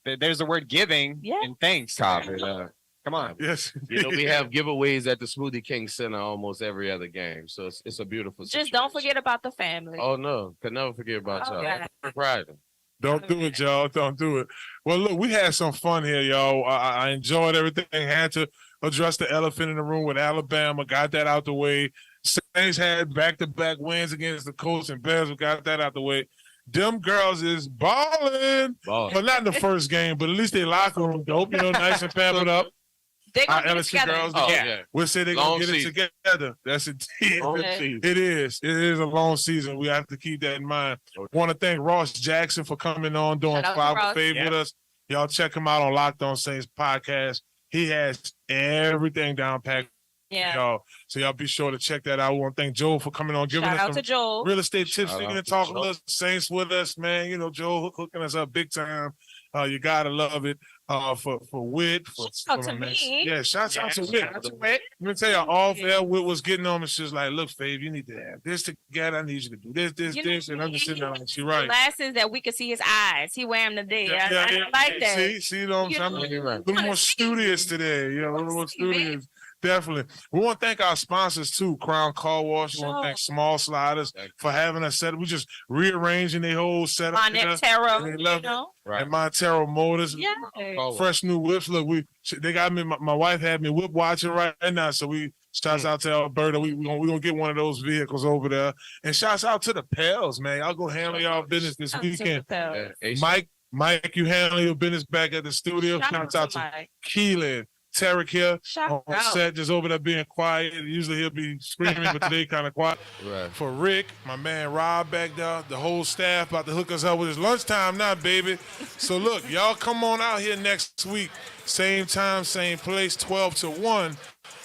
there's the word giving and thanks. Copy that. Come on. Yes. You know, we have giveaways at the Smoothie King Center almost every other game. So it's a beautiful Just don't forget about the family. Oh, no. Could never forget about y'all. Okay. Friday. Don't do it, y'all. Don't do it. Well, look, we had some fun here, y'all. I enjoyed everything. Had to address the elephant in the room with Alabama. Got that out the way. Saints had back-to-back wins against the Colts and Bears. We got that out the way. Them girls is balling. Well, not in the first game, but at least they locker room dope. You know, nice and pampered up. They're Our gonna get it LSU together. girls, Oh, yeah. yeah. We'll say they're Long gonna get season. it together. That's it. Long Okay. season. It is. It is a long season. We have to keep that in mind. Want to thank Ross Jackson for coming on, doing Shout out to 5 Ross. Fave with us. Y'all check him out on Locked On Saints podcast. He has everything down packed. Yeah. Y'all. So y'all be sure to check that out. We want to thank Joel for coming on, giving Shout us out some to Joel. real estate tips, Shout speaking out and to talking Joel. to us, Saints with us, man. You know, Joel hooking us up big time. You gotta love it. For Whit, Shout out to my man. me. Yeah, shouts out to Whit. Shout out to Whit. Let me tell you, off air, Whit was getting on me. She was like, "Look, Fave, you need to have this together. I need you to do this, You know, this." And I'm just sitting there like, "She right." Glasses that we could see his eyes. He wear them today. I like that. See, you know what I'm saying? You A little more studious today. You know, a little more see, man. studious. Definitely. We want to thank our sponsors too, Crown Car Wash. We want to thank Small Sliders for having us set. We just rearranging their whole setup. Montero, And they love you know? And Montero Motors. Yeah. Fresh new whips. Look, they got me. My wife had me whip watching right now. So shouts out to Alberta. We gonna get one of those vehicles over there. And shouts out to the Pels, man. Y'all go handle y'all business this weekend. Mike, you handle your business back at the studio. Shouts out to Keelan. Tarek here on set, just over there being quiet. Usually he'll be screaming, but today kind of quiet. Right. For Rick, my man Rob back there, the whole staff about to hook us up with his lunchtime now, baby. So look, y'all come on out here next week. Same time, same place, 12 to 1.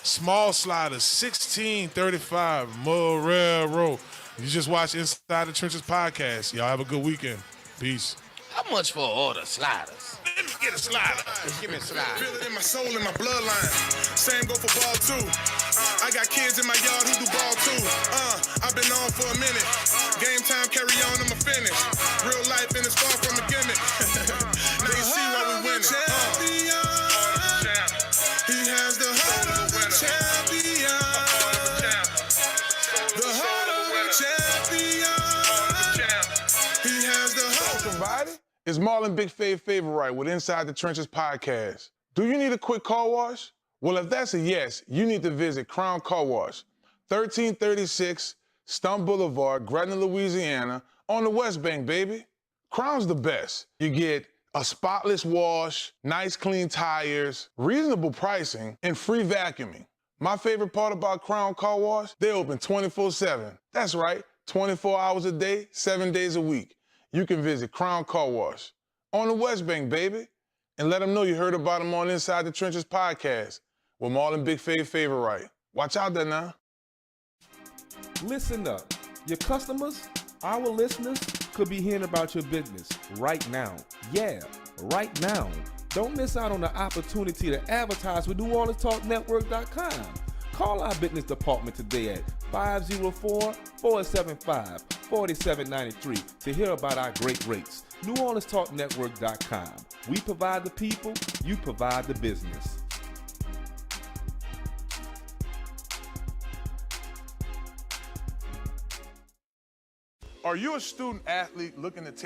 Small Sliders, 1635, Marrero. You just watch Inside the Trenches podcast. Y'all have a good weekend. Peace. How much for all the sliders? Let me get a slider. Give me a slide. Feel it in my soul, in my bloodline. Same go for ball too. I got kids in my yard who do ball too. I've been on for a minute. Game time, carry on, I'ma finish. Real life and it's far from a gimmick. Now you see why we winning. He has the heart of a champion. The heart of a champion. He has the heart. Somebody? It's Marlon Big Fave Favorite with Inside the Trenches podcast. Do you need a quick car wash? Well, if that's a yes, you need to visit Crown Car Wash, 1336 Stump Boulevard, Gretna, Louisiana, on the West Bank, baby. Crown's the best. You get a spotless wash, nice clean tires, reasonable pricing, and free vacuuming. My favorite part about Crown Car Wash, they open 24/7. That's right, 24 hours a day, 7 days a week. You can visit Crown Car Wash on the West Bank, baby, and let them know you heard about them on Inside the Trenches podcast with Marlon Big Fave Favorite. Watch out there now. Listen up. Your customers, our listeners, could be hearing about your business right now. Yeah, right now. Don't miss out on the opportunity to advertise with NewOrleansTalkNetwork.com. Call our business department today at 504-475-4793 to hear about our great rates. NewOrleansTalkNetwork.com. We provide the people, you provide the business. Are you a student athlete looking to take